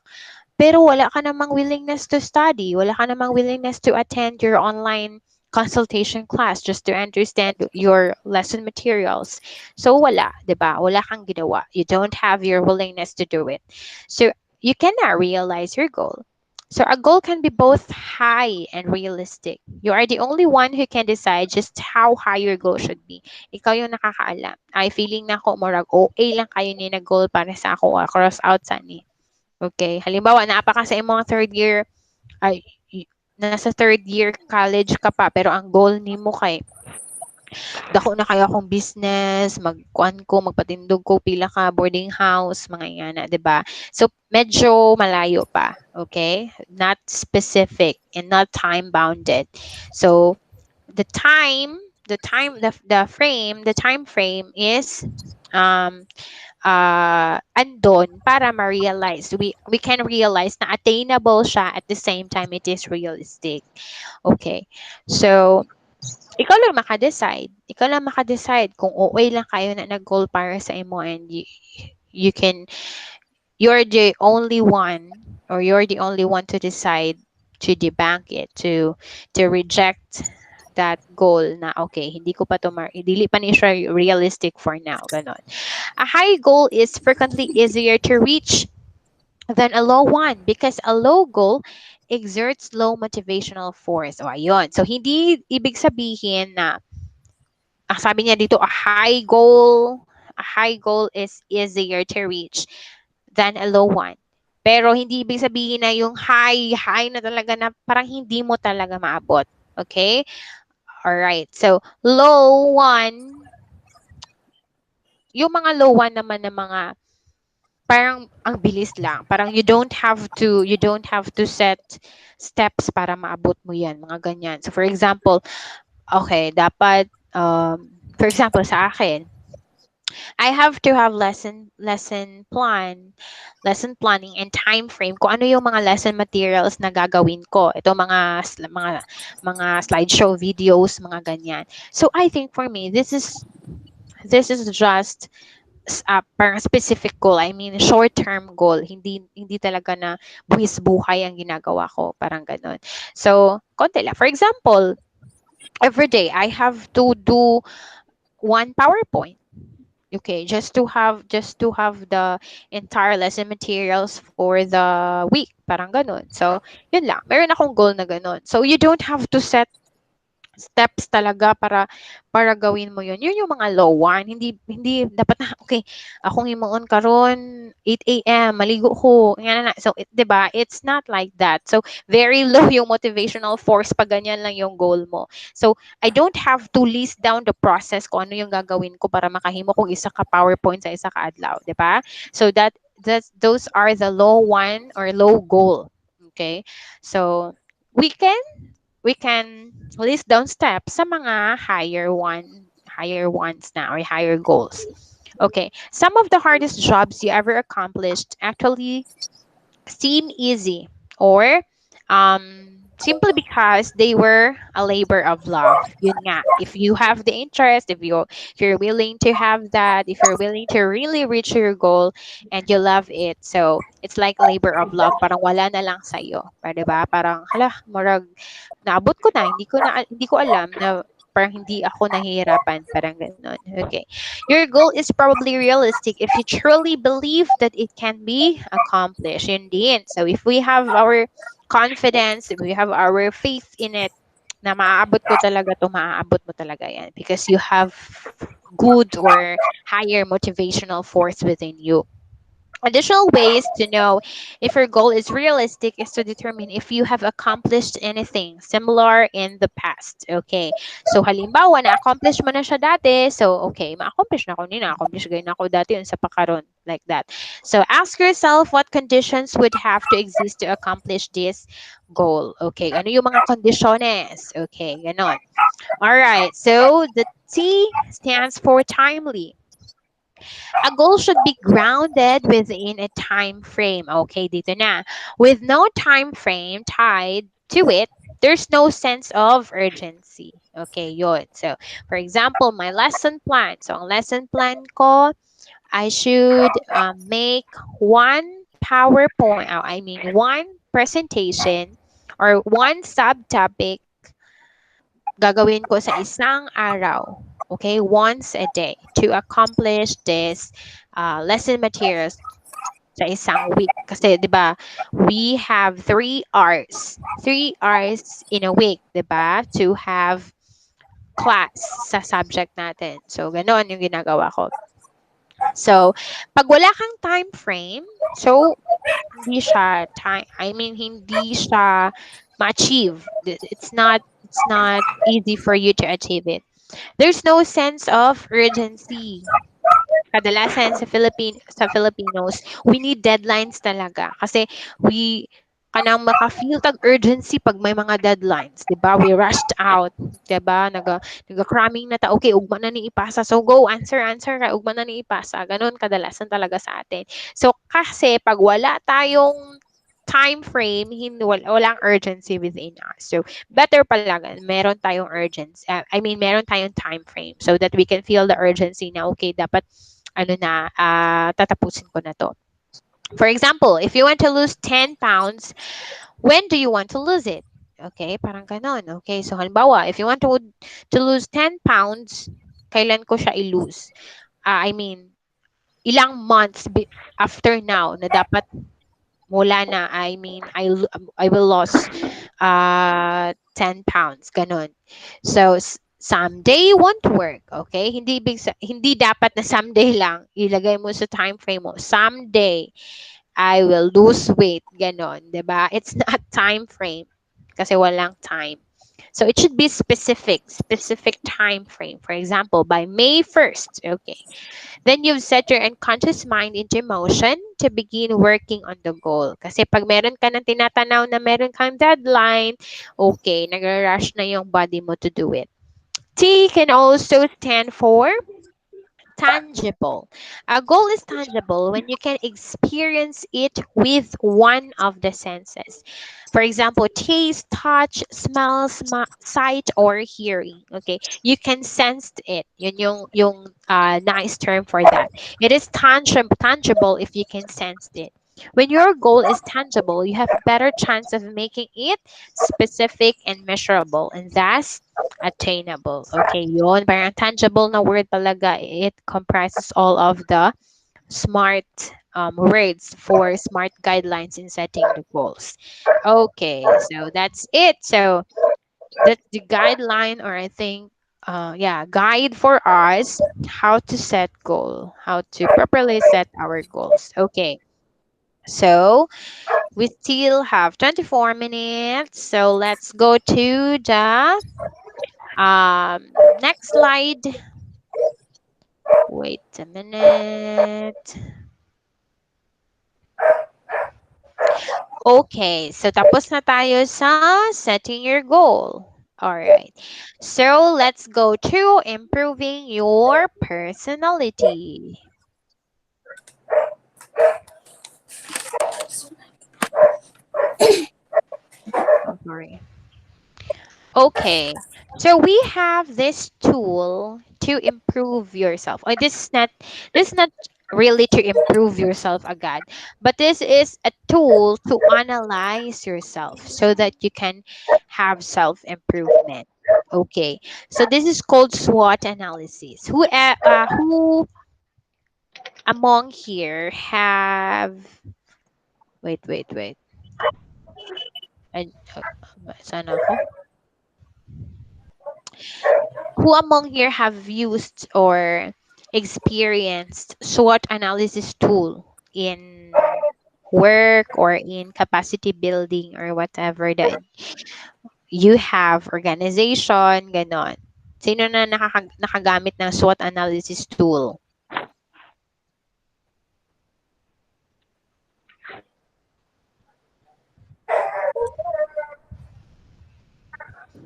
Pero wala ka namang willingness to study, wala ka namang willingness to attend your online consultation class just to understand your lesson materials. So wala, 'di ba? Wala kang ginawa. You don't have your willingness to do it. So you cannot realize your goal. So a goal can be both high and realistic. You are the only one who can decide just how high your goal should be. Ikaw yung nakakaalam. Ay, feeling na ko, murag OA lang kayo ni na goal para sa ako, cross out sa ni. Okay. Halimbawa, naapa ka sa imong third year, ay, nasa third year college ka pa, pero ang goal ni mo kay, dako na kaya akong business, magkuan ko, magpatindog ko, pila ka boarding house, mga yana, 'di ba? So, medyo malayo pa. Okay? Not specific and not time bounded. So, the time, the time frame is um andon para ma-realize. We can realize na attainable siya at the same time it is realistic. Okay. So, ikaw lang maka-decide. Ikaw lang maka-decide kung okay lang kayo na nag-goal para sa imo and you can, you're the only one or you're the only one to decide to debunk it, to reject that goal na okay, hindi ko pa to dili pa ni siya realistic for now, ganon. A high goal is frequently easier to reach than a low one because a low goal exerts low motivational force. O ayun. So, hindi ibig sabihin na, sabi niya dito, a high goal is easier to reach than a low one. Pero hindi ibig sabihin na yung high na talaga na parang hindi mo talaga maabot. Okay? Alright. So, low one, yung mga low one naman na mga parang ang bilis lang. Parang you don't have to set steps para maabot mo 'yan, mga ganyan. So for example, okay, dapat for example sa akin, I have to have lesson planning and time frame kung ano yung mga lesson materials na gagawin ko. Ito mga slideshow videos, mga ganyan. So I think for me, this is just parang specific goal. I mean, short-term goal. Hindi talaga na buwis buhay ang ginagawa ko. Parang ganun. So, konti lang. For example, every day, I have to do one PowerPoint. Okay, just to have the entire lesson materials for the week. Parang ganun. So, yun lang. Meron akong goal na ganun. So, you don't have to set steps talaga para gawin mo yun. Yun yung mga low one. Hindi dapat na okay, akong himuon karon 8 a.m. maligo ko. Yan na. So, 'di ba? It's not like that. So, very low yung motivational force pag ganyan lang yung goal mo. So, I don't have to list down the process kung ano yung gagawin ko para makahimo kong isa ka PowerPoint sa isa ka adlaw, 'di ba? So, those are the low one or low goal. Okay? So, we can we can list down steps sa mga higher ones na or higher goals. Okay. Some of the hardest jobs you ever accomplished actually seem easy or simply because they were a labor of love. Yun nga, if you have the interest, if you're willing to have that, if you're willing to really reach your goal and you love it, so it's like labor of love. Parang wala na lang sa'yo. Diba? Parang, hala, marag, naabot ko na, hindi ko alam na parang hindi ako nahihirapan, parang ganun. Okay. Your goal is probably realistic if you truly believe that it can be accomplished. Indeed. So if we have our confidence, if we have our faith in it, na maaabot mo talaga yan because you have good or higher motivational force within you. Additional ways to know if your goal is realistic is to determine if you have accomplished anything similar in the past. Okay. So, halimbawa, na-accomplish mo na siya dati. So, okay, ma-accomplish na ako ni na-accomplish gawin ako dati yun sa pakaron. Like that. So, ask yourself what conditions would have to exist to accomplish this goal. Okay. Ano yung mga conditiones? Okay, ganon. All right. So, the T stands for timely. A goal should be grounded within a time frame. Okay, dito na. With no time frame tied to it, there's no sense of urgency. Okay, yun. So, for example, my lesson plan. So, ang lesson plan ko, I should make one PowerPoint, one presentation or one subtopic gagawin ko sa isang araw. Okay, once a day to accomplish this lesson materials sa isang week. Kasi, di ba, we have 3 hours. 3 hours in a week, di ba, to have class sa subject natin. So, ganoon yung ginagawa ko. So, pag wala kang time frame, so, hindi siya ma-achieve. It's not easy for you to achieve it. There's no sense of urgency. Kadalasan sa Filipinos, we need deadlines talaga kasi we kanang maka-feel tag urgency pag may mga deadlines, 'di ba? We rushed out, 'di ba? Naga-cramming na ta. Okay, ugma na ni ipasa. So go, answer kay ugma na ni ipasa. Ganon kadalasan talaga sa atin. So kasi pag wala tayong time frame, walang urgency within us. So better pala meron tayong urgency. Meron tayong time frame so that we can feel the urgency na okay, dapat tatapusin ko na to. For example, if you want to lose 10 pounds, when do you want to lose it? Okay, parang ganon. Okay, so halimbawa, if you want to lose 10 pounds, kailan ko siya i-lose? Ilang months after now na dapat mula na, I will lose 10 pounds, ganon. So, someday won't work, okay? Hindi dapat na someday lang. Ilagay mo sa time frame mo. Someday, I will lose weight, ganon, 'di ba? It's not time frame kasi walang time. So it should be specific time frame. For example, by May 1st, okay. Then you've set your unconscious mind into motion to begin working on the goal. Kasi pag meron ka ng tinatanaw na meron kang deadline, okay, nag-rush na yung body mo to do it. T can also stand for tangible. A goal is tangible when you can experience it with one of the senses. For example, taste, touch, smell, sight, or hearing. Okay, you can sense it. Yun yung nice term for that. It is tangible if you can sense it. When your goal is tangible, you have better chance of making it specific and measurable, and thus attainable. Okay, yun. Parang tangible na word talaga. It comprises all of the smart words for smart guidelines in setting the goals. Okay, so that's it. So that's the guideline, or I think, guide for us how to set goal, how to properly set our goals. Okay, so we still have 24 minutes. So let's go to the next slide. Wait a minute. Okay, so tapos na tayo sa setting your goal. All right. So let's go to improving your personality. Oh, sorry. Okay, so we have this tool to improve yourself. Oh, this is not really to improve yourself agad, but this is a tool to analyze yourself so that you can have self improvement. Okay, so this is called SWOT analysis. Who among here have wait. Ay, saan ako? Who among here have used or experienced SWOT analysis tool in work or in capacity building or whatever that you have, organization, ganon? Sino na nakagamit ng SWOT analysis tool?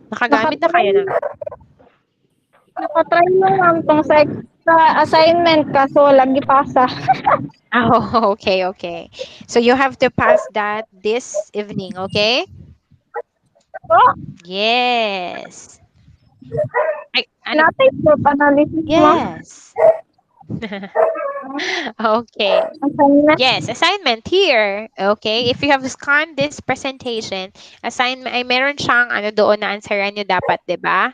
Nakagamit na Nakatry, kayo ng nakatry mo lang tong sa Sa assignment kaso lagi pasa. Oh, okay, okay. So you have to pass that this evening, okay? Oh, Yes. Ano? natin po analysis mo. Yes. Okay. Assignment. Yes, assignment here. Okay, if you have scanned this presentation, assignment ay meron siyang ano doon na answeran nyo dapat, 'di ba?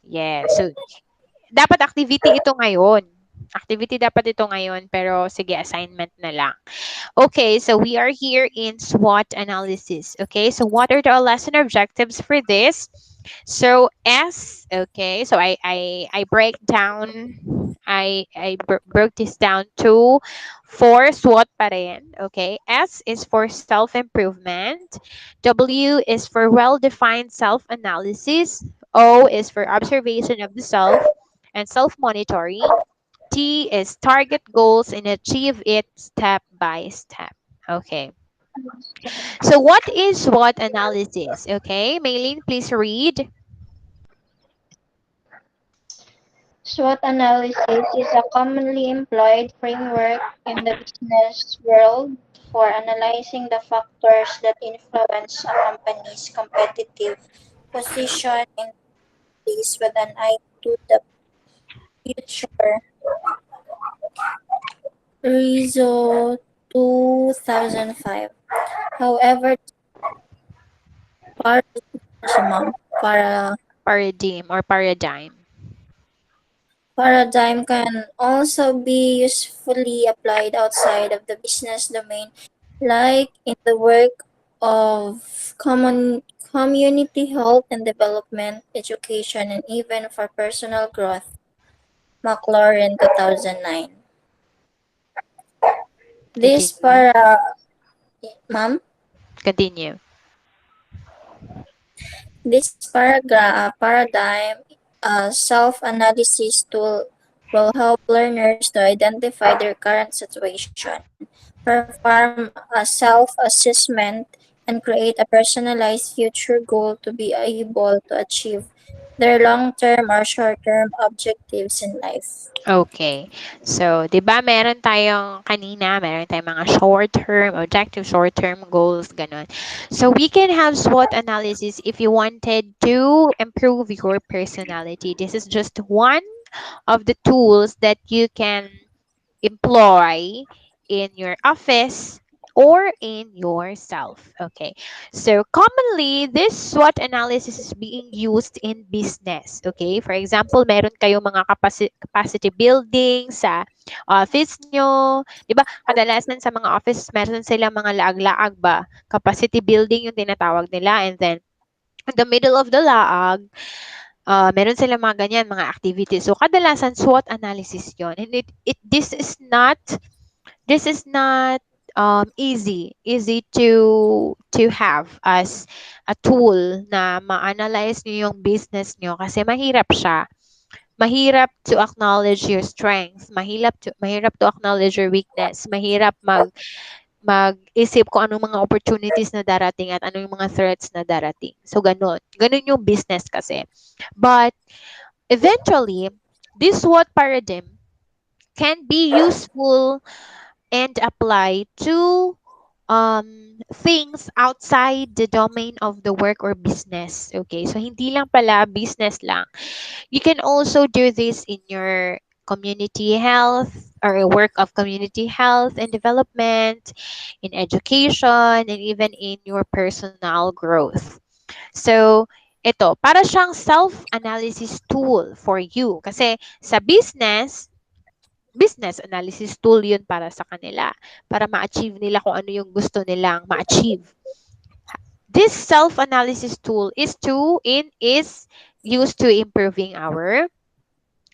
Yes. So dapat activity ito ngayon. Activity dapat ito ngayon, pero sige, assignment na lang. Okay, so we are here in SWOT analysis. Okay, so what are the lesson objectives for this? So S, okay, so I break down, broke this down to four SWOT pa rin. Okay, S is for self-improvement. W is for well-defined self-analysis. O is for observation of the self and self-monitoring. T is target goals and achieve it step by step. Okay. So what is SWOT analysis? Okay, Maylene, please read. SWOT analysis is a commonly employed framework in the business world for analyzing the factors that influence a company's competitive position in place with an eye to the future. Rizzo 2005. However, para siya, ma'am, para Paradigm. paradigm can also be usefully applied outside of the business domain, like in the work of community health and development, education, and even for personal growth. McLaurin 2009. This Continue. ma'am, Continue. this paradigm self-analysis tool will help learners to identify their current situation, perform a self-assessment, and create a personalized future goal to be able to achieve their long-term or short-term objectives in life. Okay. So, 'di ba meron tayong kanina, meron tayong mga short-term objective, short-term goals, ganun. So, we can have SWOT analysis if you wanted to improve your personality. This is just one of the tools that you can employ in your office or in yourself. Okay. So commonly, this SWOT analysis is being used in business. Okay. For example, meron kayong mga capacity building sa office nyo. Di ba? Kadalasan sa mga office, meron silang mga laag-laag ba? Capacity building yung tinatawag nila. And then, in the middle of the laag, meron silang mga ganyan, mga activities. So, kadalasan SWOT analysis yon. And this is not easy to have as a tool na ma-analyze nyo yung business nyo kasi mahirap siya. Mahirap to acknowledge your strengths, mahirap to acknowledge your weakness, mahirap mag-isip kung anong mga opportunities na darating at anong mga threats na darating. So ganun. Ganun yung business kasi. But eventually, this SWOT paradigm can be useful and apply to things outside the domain of the work or business. Okay, so hindi lang pala business lang. You can also do this in your community health or a work of community health and development, in education, and even in your personal growth. So, ito, para siyang self-analysis tool for you. Kasi sa business analysis tool yun para sa kanila. Para ma-achieve nila kung ano yung gusto nilang ma-achieve. This self-analysis tool is used to improving our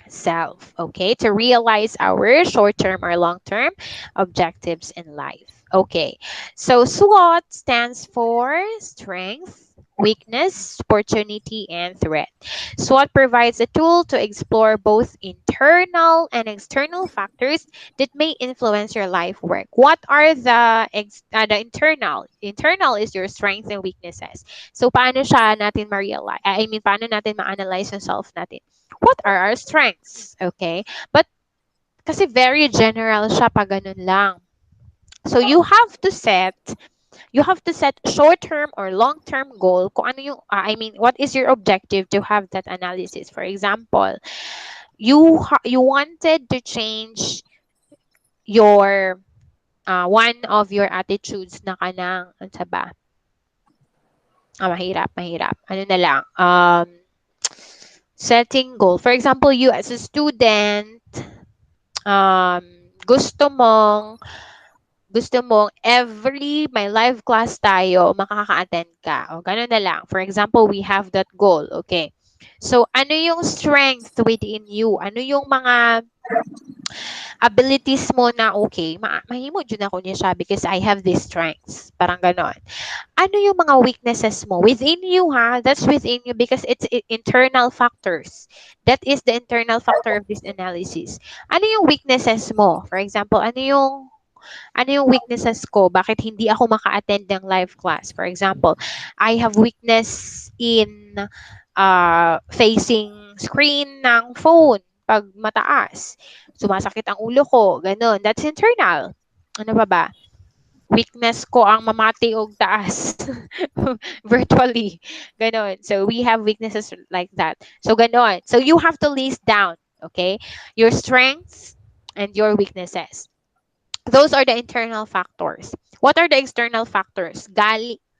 self, okay, to realize our short-term or long-term objectives in life. Okay, so SWOT stands for strength, weakness, opportunity, and threat. SWOT provides a tool to explore both internal and external factors that may influence your life work. What are the internal? Internal is your strengths and weaknesses. So paano siya natin paano natin ma-analyze yung self natin? What are our strengths? Okay. But Kasi very general siya pag ganun lang. So you have to set short-term or long-term goal kung ano yung I mean what is your objective to have that analysis. For example, you wanted to change your one of your attitudes na kanang ano sa ba? Mahirap. Ano na lang? Setting goal. For example, you as a student, um, gusto mong every may live class tayo, makaka-attend ka. O, ganun na lang. For example, we have that goal. Okay. So, ano yung strength within you? Ano yung mga abilities mo na okay, mahimo dyan ako niya siya because I have these strengths. Parang ganon. Ano yung mga weaknesses mo? Within you, ha? That's within you because it's internal factors. That is the internal factor of this analysis. Ano yung weaknesses mo? For example, ano yung weaknesses ko? Bakit hindi ako maka-attend ng live class? For example, I have weakness in facing screen ng phone pag mataas. Sumasakit ang ulo ko. Ganun. That's internal. Ano pa ba? Weakness ko ang mamati og taas virtually. Ganon. So we have weaknesses like that. So ganon. So you have to list down, okay, your strengths and your weaknesses. Those are the internal factors. What are the external factors?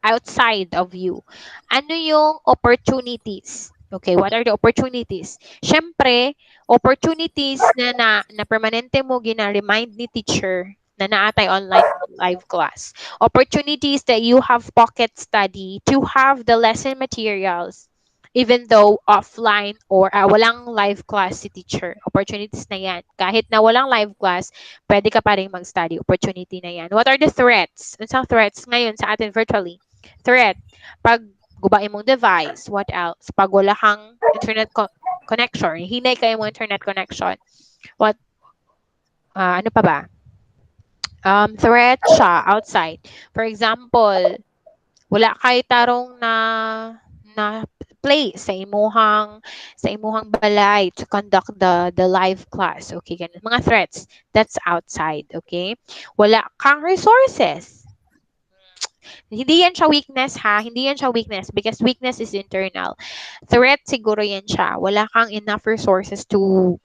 Outside of you. Ano yung opportunities? Okay, what are the opportunities? Siyempre, opportunities na permanente mo gina-remind ni teacher na naatay online live class. Opportunities that you have pocket study to have the lesson materials even though offline or walang live class si teacher. Opportunities na yan. Kahit na walang live class, pwede ka pa rin mag-study. Opportunity na yan. What are the threats? Ano threats ngayon sa atin virtually? Threat. Pag gubain mong device. What else? Pag wala kang internet connection. Hinay kayo mong internet connection. What? Ano pa ba? Threat siya outside. For example, wala kay tarong na place sa imuhang balay to conduct the live class. Okay, ganun. Mga threats, that's outside, okay? Wala kang resources. Hindi yan siya weakness ha, hindi yan siya weakness because weakness is internal. Threat siguro yan siya. Wala kang enough resources to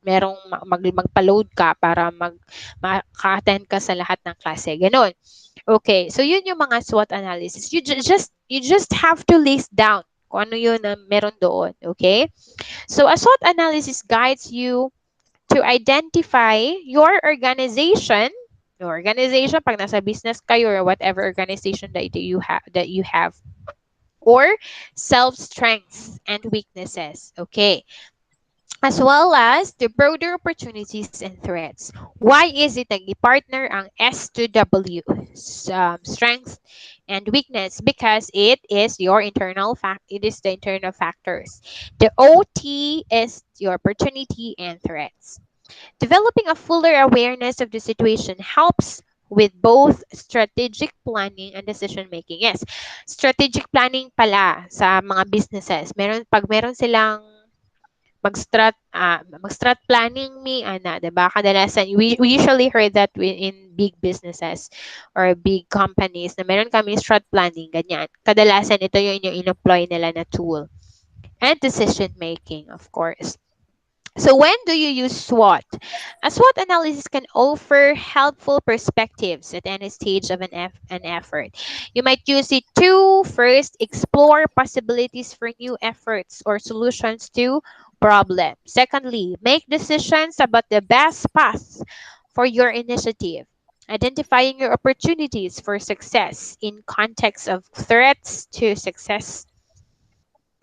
magpa-load ka para maka-attend ka sa lahat ng klase. Ganun. Okay, so yun yung mga SWOT analysis. You just have to list down kung ano yun na meron doon, okay? So a SWOT analysis guides you to identify your organization pag nasa business kayo or whatever organization that you have or self strengths and weaknesses, okay? As well as the broader opportunities and threats. Why is it nag-partner ang S to W? Strength and weakness because it is the internal factors. The OT is your opportunity and threats. Developing a fuller awareness of the situation helps with both strategic planning and decision making. Yes, strategic planning pala sa mga businesses. Pag meron silang mag-strat planning ana, 'di ba? Kadalasan we usually heard that in big businesses or big companies na meron kami strat planning ganyan. Kadalasan ito yung in-employ nila na tool. And decision making, of course. So when do you use SWOT? A SWOT analysis can offer helpful perspectives at any stage of an effort. You might use it to first explore possibilities for new efforts or solutions to problems. Secondly, make decisions about the best path for your initiative. Identifying your opportunities for success in context of threats to success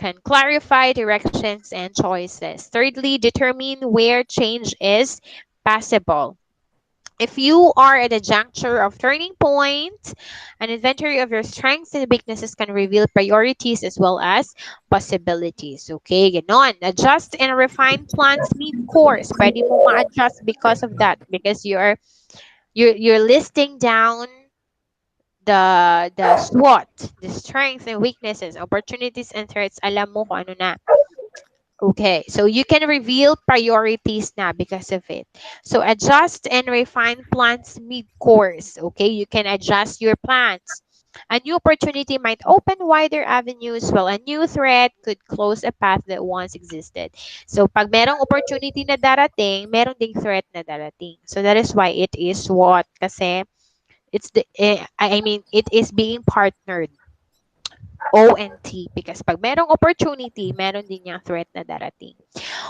can clarify directions and choices. Thirdly, determine where change is possible. If you are at a juncture of turning point, an inventory of your strengths and weaknesses can reveal priorities as well as possibilities. Okay, ganon. Adjust and refine plans mid-course. Pwede mo ma-adjust because of that. Because you're listing down the SWOT, the strengths and weaknesses, opportunities and threats. Alam mo kung ano na. Okay, so you can reveal priorities now because of it. So adjust and refine plans mid-course. Okay, you can adjust your plans. A new opportunity might open wider avenues while a new threat could close a path that once existed. So pag merong opportunity na darating, meron ding threat na darating. So that is why it is SWOT kasi I mean it is being partnered. ONT because pag merong opportunity, meron din yung threat na darating.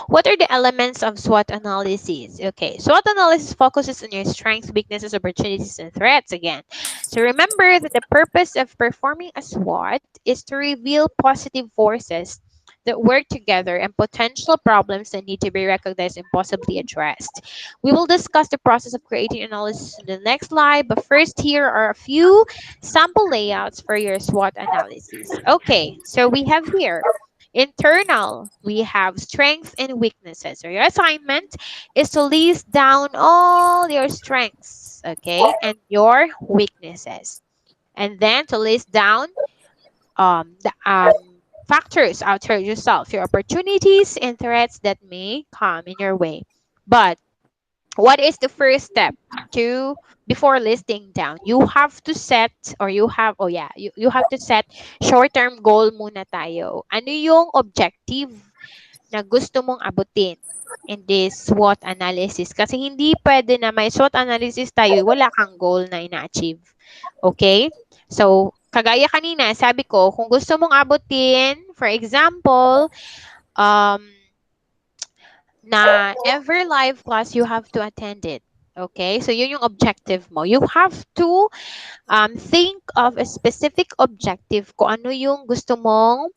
What are the elements of SWOT analysis? Okay, SWOT analysis focuses on your strengths, weaknesses, opportunities, and threats again. So remember that the purpose of performing a SWOT is to reveal positive forces that work together and potential problems that need to be recognized and possibly addressed. We will discuss the process of creating analysis in the next slide, but first here are a few sample layouts for your SWOT analysis. Okay, so we have here internal, we have strengths and weaknesses. So your assignment is to list down all your strengths, okay, and your weaknesses. And then to list down the factors outside yourself, your opportunities and threats that may come in your way. But what is the first step to before listing down? You have to set or you have oh yeah, you have to set short-term goal muna tayo. Ano yung objective na gusto mong abutin in this SWOT analysis? Kasi hindi pwede na may SWOT analysis tayo, wala kang goal na ina-achieve. Okay? So, kagaya kanina, sabi ko, kung gusto mong abutin, for example, um, na every live class, you have to attend it. Okay? So, yun yung objective mo. You have to think of a specific objective kung ano yung gusto mong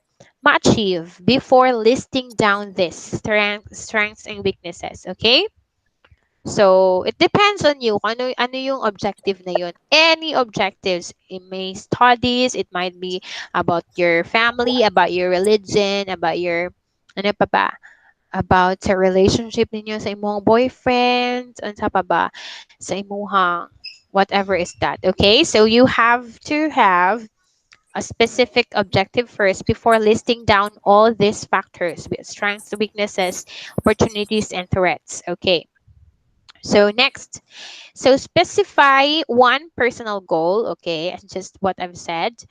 ma-achieve before listing down this strengths and weaknesses. Okay? So, it depends on you kung ano yung objective na yun. Any objectives. It may studies, it might be about your family, about your religion, about your, ano pa ba? About sa relationship ninyo sa imong boyfriend, ano sa pa ba? Sa imuhang, whatever is that. Okay? So, you have to have a specific objective first before listing down all these factors with strengths, weaknesses, opportunities, and threats. Okay. So next, so specify one personal goal, okay, as just what I've said.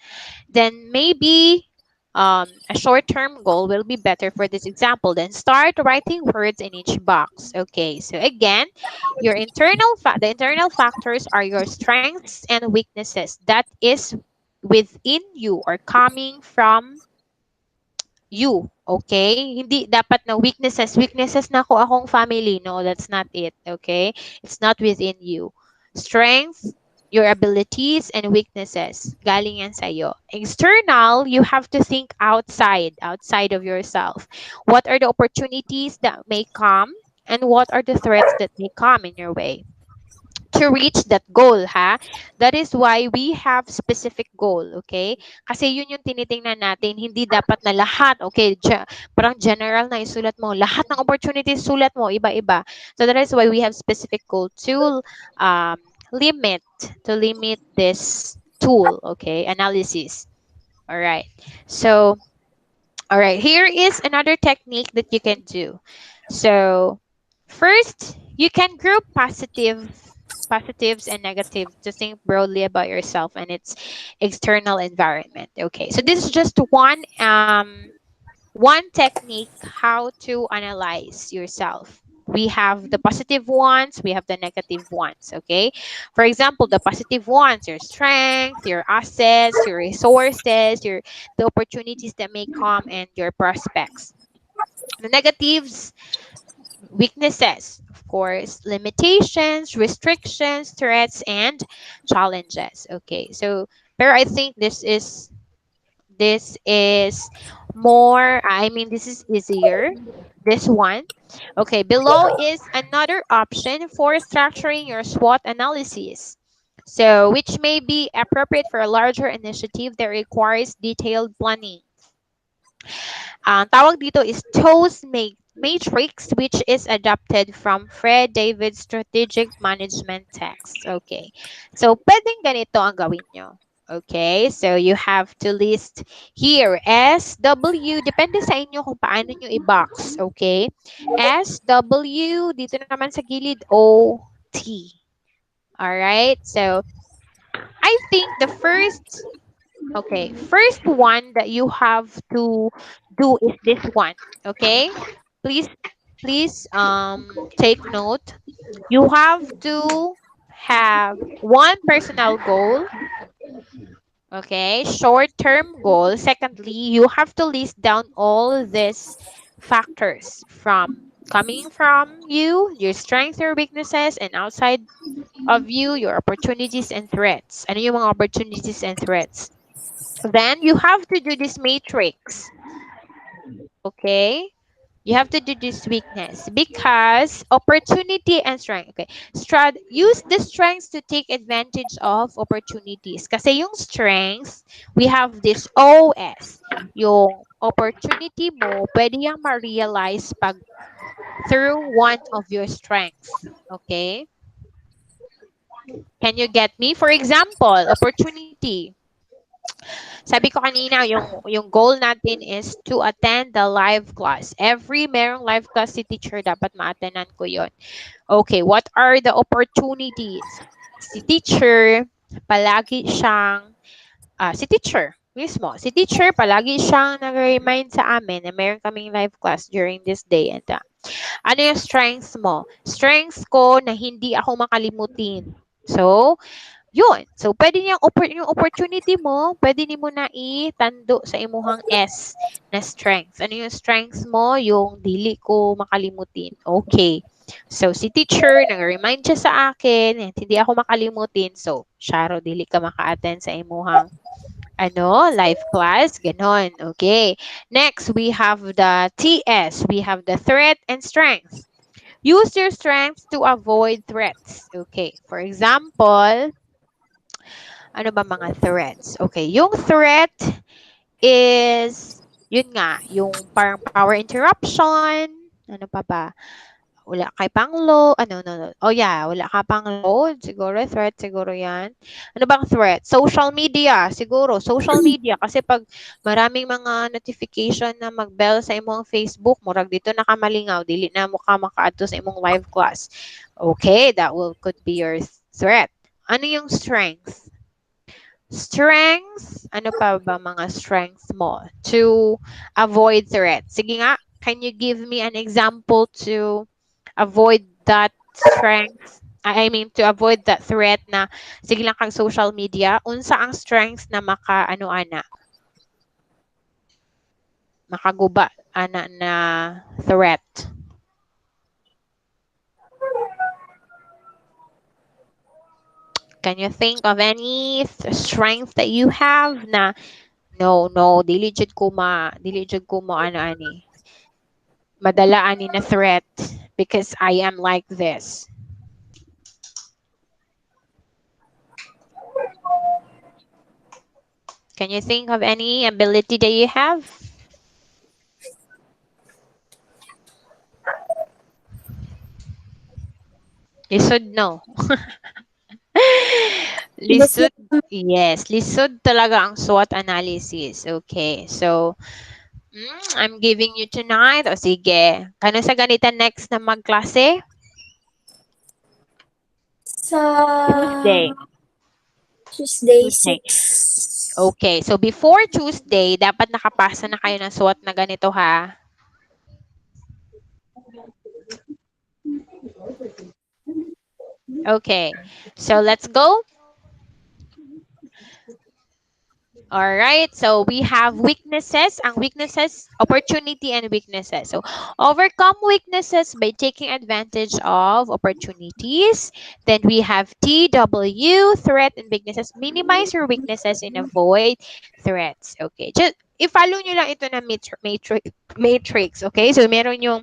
Then maybe a short-term goal will be better for this example. Then start writing words in each box. Okay, so again, the internal factors are your strengths and weaknesses. That is within you or coming from you. Okay? Hindi dapat na weaknesses. Weaknesses na ko akong family. No, that's not it. Okay? It's not within you. Strengths, your abilities, and weaknesses. Galing yan sa'yo. External, you have to think outside of yourself. What are the opportunities that may come? And what are the threats that may come in your way? To reach that goal, ha? That is why we have specific goal, okay? Kasi yun yung tinitingnan natin, hindi dapat na lahat, okay, parang general na isulat mo, lahat ng opportunities sulat mo, iba-iba. So that is why we have specific goal to um, limit, this tool, okay, analysis. All right. So, all right, here is another technique that you can do. So, first, you can group positives and negatives to think broadly about yourself and its external environment. Okay, so this is just one technique how to analyze yourself. We have the positive ones, we have the negative ones, okay? For example, the positive ones, your strength, your assets, your resources, your the opportunities that may come and your prospects. The negatives, weaknesses, of course, limitations, restrictions, threats, and challenges. Okay, so pero I think this is more, I mean, this is easier, this one. Okay, below is another option for structuring your SWOT analysis, so which may be appropriate for a larger initiative that requires detailed planning. Ang tawag dito is Matrix, which is adapted from Fred David's Strategic Management Text. Okay. So, pwedeng ganito ang gawin nyo. Okay, so you have to list here SW, depende sa inyo kung paano nyo i-box, okay? SW, dito naman sa gilid, OT. Alright, so I think the first, okay, first one that you have to do is this one, okay? Please, please take note. You have to have one personal goal. Okay, short-term goal. Secondly, you have to list down all these factors from coming from you, your strengths or weaknesses, and outside of you, your opportunities and threats. Ano yung mga opportunities and threats? Then you have to do this matrix. Okay? You have to do this weakness because opportunity and strength. Okay. Use the strengths to take advantage of opportunities. Kasi yung strengths, we have this OS. Yung opportunity mo, pwede yung ma-realize pag through one of your strengths. Okay? Can you get me? For example, opportunity. Sabi ko kanina, yung goal natin is to attend the live class. Every merong live class si teacher, dapat ma-attendan ko yon. Okay, what are the opportunities? Si teacher, palagi siyang, si teacher mismo, si teacher palagi siyang nag-remind sa amin na meron kaming live class during this day and that. Ano yung strengths mo? Strengths ko na hindi ako makalimutin. So, yun. So, pwede niyang yung opportunity mo, pwede ni mo na itando sa imuhang S na strengths. Ano yung strengths mo? Yung dili ko makalimutin. Okay. So, si teacher, nag-remind siya sa akin, and hindi ako makalimutin. So, Sharo, dili ka maka-attend sa imuhang live class. Ganon. Okay. Next, we have the TS. We have the threat and strengths. Use your strengths to avoid threats. Okay. For example, ano ba mga threats? Okay, yung threat is, yun nga, yung parang power interruption, ano pa ba? Wala kay pang load, no. Oh yeah, wala ka pang load, siguro threat, siguro yan. Ano bang threat? Social media, siguro. Social media, kasi pag maraming mga notification na mag-bell sa imong Facebook, murag dito nakamalingaw, dili na mo ka maka-adto sa imong live class. Okay, could be your threat. Ano yung strength? Strengths, ano pa ba mga strengths mo to avoid threat? Sige nga, can you give me an example to avoid that strength? I mean, to avoid that threat na sige lang kang social media, unsa ang strengths na ana, makaguba ana na threat? Can you think of any strength that you have na no, dili jud ko mo ano ani madala ani na threat because I am like this. Can you think of any ability that you have? Lisod, no? Basta Lisod, yes. Lisod talaga ang SWOT analysis. Okay, so, I'm giving you tonight. O sige, kano sa ganita next na magklase? sa Tuesday. Tuesday Tuesday. 6. Okay, so before Tuesday, dapat nakapasa na kayo ng SWOT na ganito ha. Okay, so let's go. All right, so we have weaknesses, ang weaknesses, opportunity and weaknesses. So overcome weaknesses by taking advantage of opportunities. Then we have TW, threat and weaknesses. Minimize your weaknesses and avoid threats. Okay, just i-follow nyo lang ito na matrix. Okay, so meron yung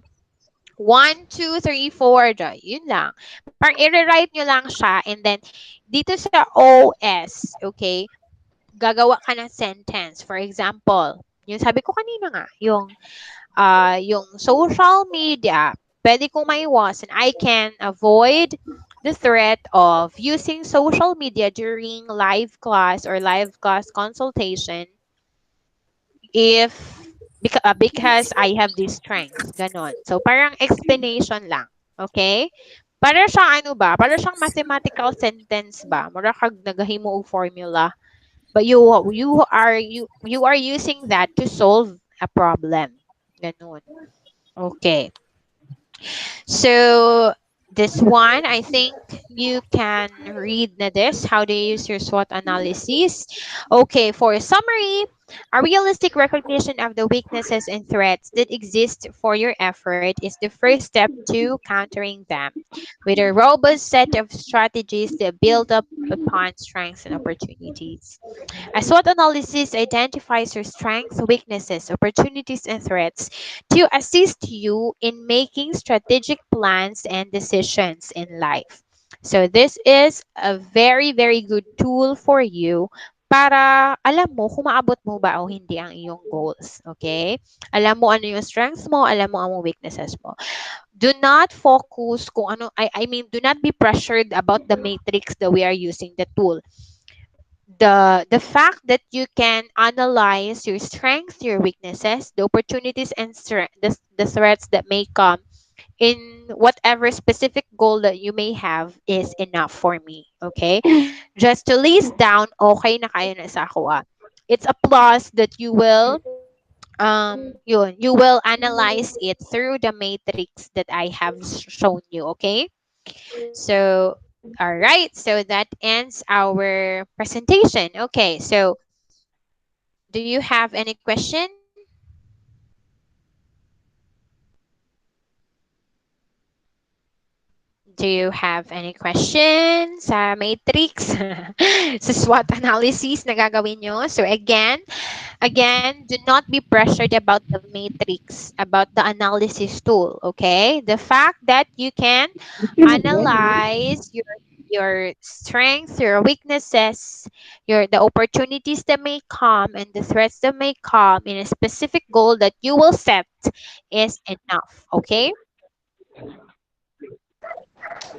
1, 2, 3, 4, yun lang. Parang i-rewrite nyo lang siya and then dito sa OS, okay, gagawa ka ng sentence. For example, yung sabi ko kanina nga, yung social media, pwede kong maiwasan. I can avoid the threat of using social media during live class or live class consultation if because I have these strengths, ganon. So parang explanation lang, okay? Para siyang ano ba? Para siyang mathematical sentence ba? Mura kag nagahimo og formula. But you are using that to solve a problem. Ganon. Okay. So this one, I think you can read na this, how to use your SWOT analysis. Okay, for a summary, a realistic recognition of the weaknesses and threats that exist for your effort is the first step to countering them with a robust set of strategies that build up upon strengths and opportunities. A SWOT analysis identifies your strengths, weaknesses, opportunities, and threats to assist you in making strategic plans and decisions in life. So this is a very, very good tool for you para alam mo kung maabot mo ba o hindi ang iyong goals. Okay? Alam mo ano yung strengths mo, alam mo ang weaknesses mo. Do not focus kung ano, I mean, do not be pressured about the matrix that we are using the tool. The fact that you can analyze your strengths, your weaknesses, the opportunities and the threats that may come in whatever specific goal that you may have is enough for me. Okay? Just to list down, okay na kayo na sa ako ah. It's a plus that you will you will analyze it through the matrix that I have shown you. Okay? So, all right. So that ends our presentation. Okay. So, do you have any question? Do you have any questions sa matrix? Sa SWOT analysis na gagawin nyo? So again, do not be pressured about the matrix, about the analysis tool, okay? The fact that you can analyze your strengths, your weaknesses, the opportunities that may come and the threats that may come in a specific goal that you will set is enough, okay?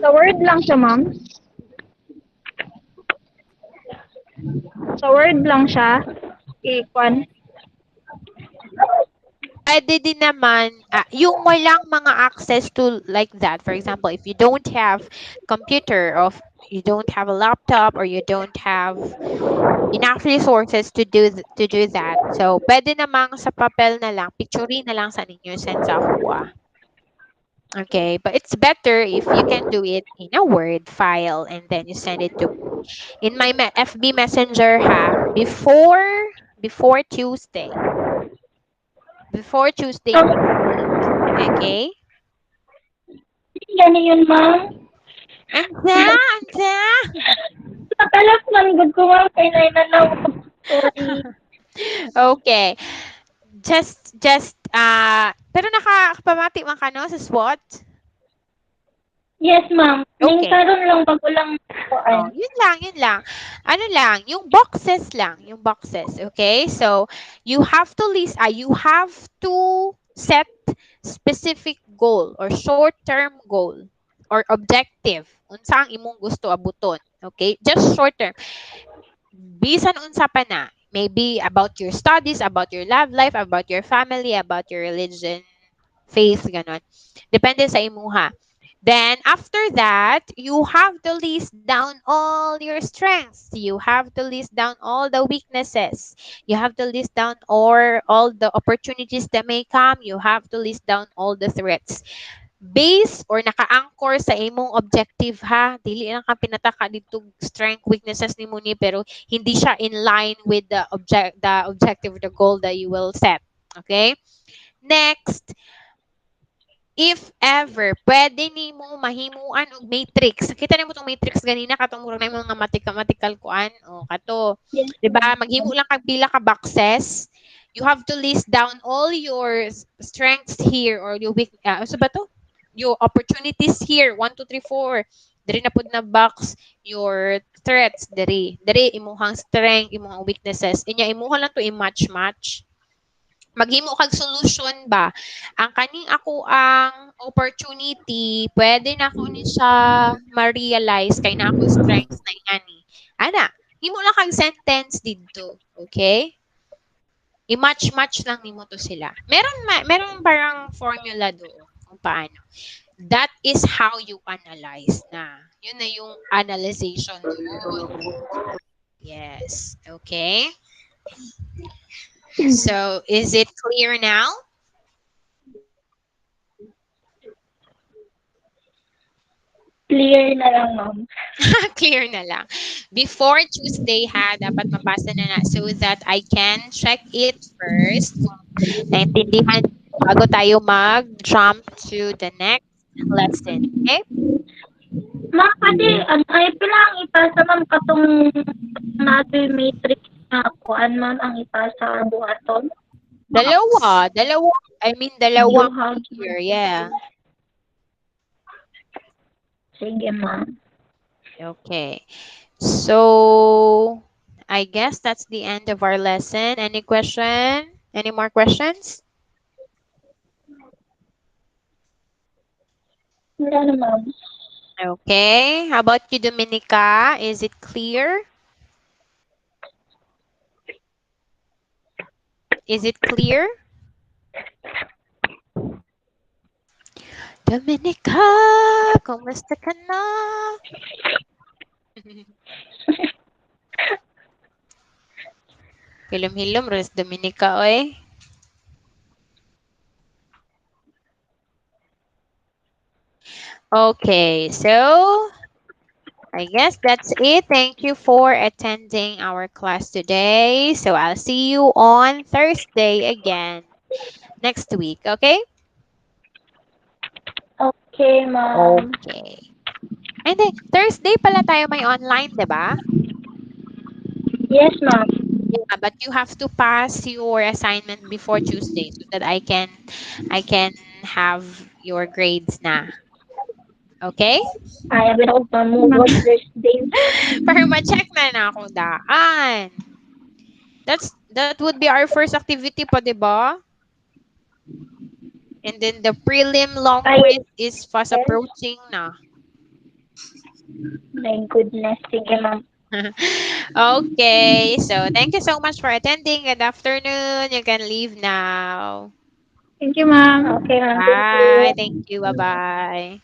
Sa Word lang siya, ma'am. Sa Word lang siya. I-kwan. Pwede din naman, yung walang mga access to like that. For example, if you don't have computer or you don't have a laptop or you don't have enough resources to do that. So, pwede namang sa papel na lang, picturein na lang sa ninyo, send sa kuha. Okay, but it's better if you can do it in a Word file and then you send it to me. In my FB Messenger ha, before Tuesday. Before Tuesday next week. Okay? Gani yun, ma'am. Anda, anda. Nakalap man, good ko, ma'am. Kaya na lang. Sorry. Okay. Pero nakapamati man ka no sa SWOT? Yes, ma'am. Ning Okay. karon lang pag walang Oh, kuan. yun lang, yun lang. Ano lang, yung boxes lang, yung boxes, okay? So, you have to set specific goal or short-term goal or objective. Unsa ang imong gusto abuton, okay? Just short-term. Bisan unsa pa na. Maybe about your studies, about your love life, about your family, about your religion, faith, ganon. Depende sa imuha. Then, after that, you have to list down all your strengths. You have to list down all the weaknesses. You have to list down all the opportunities that may come. You have to list down all the threats. Base or naka-anchor sa imong objective ha. Dili lang ka pinataka dito strength, weaknesses ni mo ni pero hindi siya in line with the objective, the goal that you will set. Okay? Next, if ever, pwede nimo mahimuan og matrix. Kita nimo tong matrix ganina katong murag na mga mathematical kuan. O kato, Yes, 'di ba? ma'am. Maghimo lang kag pila ka boxes. You have to list down all your strengths here or your weak so ba to? Your opportunities here, 1 2 3 4. Diri na pud na box your threats diri. Diri imong strength, imong weaknesses. Inya imong lang to i-match match. Maghimo kag solution ba. Ang kaning ako ang opportunity, pwede na ko ni siya ma-realize kay na ako strengths na ingani. Ana, himo lang kag sentence didto, okay? I-match-match lang nimo to sila. Meron parang formula doon kung paano. That is how you analyze na. Yun na yung analyzation doon. Yes. Okay. So, is it clear now? Clear na lang, ma'am. Clear na lang. Before Tuesday ha, dapat mabasa na so that I can check it first kung naintindihan bago tayo mag-jump to the next lesson. Okay? Ma'am, pwede, ay, pila ang ipasa, ma'm, katong natin matrix na kuan, ma'am, ang ipasa ang buhaton? Dalawa. Dalawa. I mean, dalawang Duha, year. Yeah. sige, ma'am. Okay. So, I guess that's the end of our lesson. Any question? Any more questions? Wala na, ma'am. Okay. How about you, Dominica? Is it clear? Is it clear? Dominica, kumusta ka na? Hilom-hilom, Res Dominica, oy. Okay, so I guess that's it. Thank you for attending our class today. So I'll see you on Thursday again next week, okay? Okay, ma'am. Okay. Hindi, Thursday pala tayo may online, 'di ba? Yes, ma'am. Yeah, but you have to pass your assignment before Tuesday so that I can have your grades na. Okay? Ay, abin ako pa-move on Thursday. Para ma-check na ako daan. That would be our first activity pa, 'di ba? And then the prelim long Ay, quiz is fast yes. approaching na. My goodness. Sige, ma'am. Okay, so thank you so much for attending. Good afternoon. You can leave now. Thank you, ma'am. Okay, ma'am. Thank Bye. Thank you. you. Bye-bye.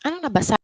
Anong nabasa?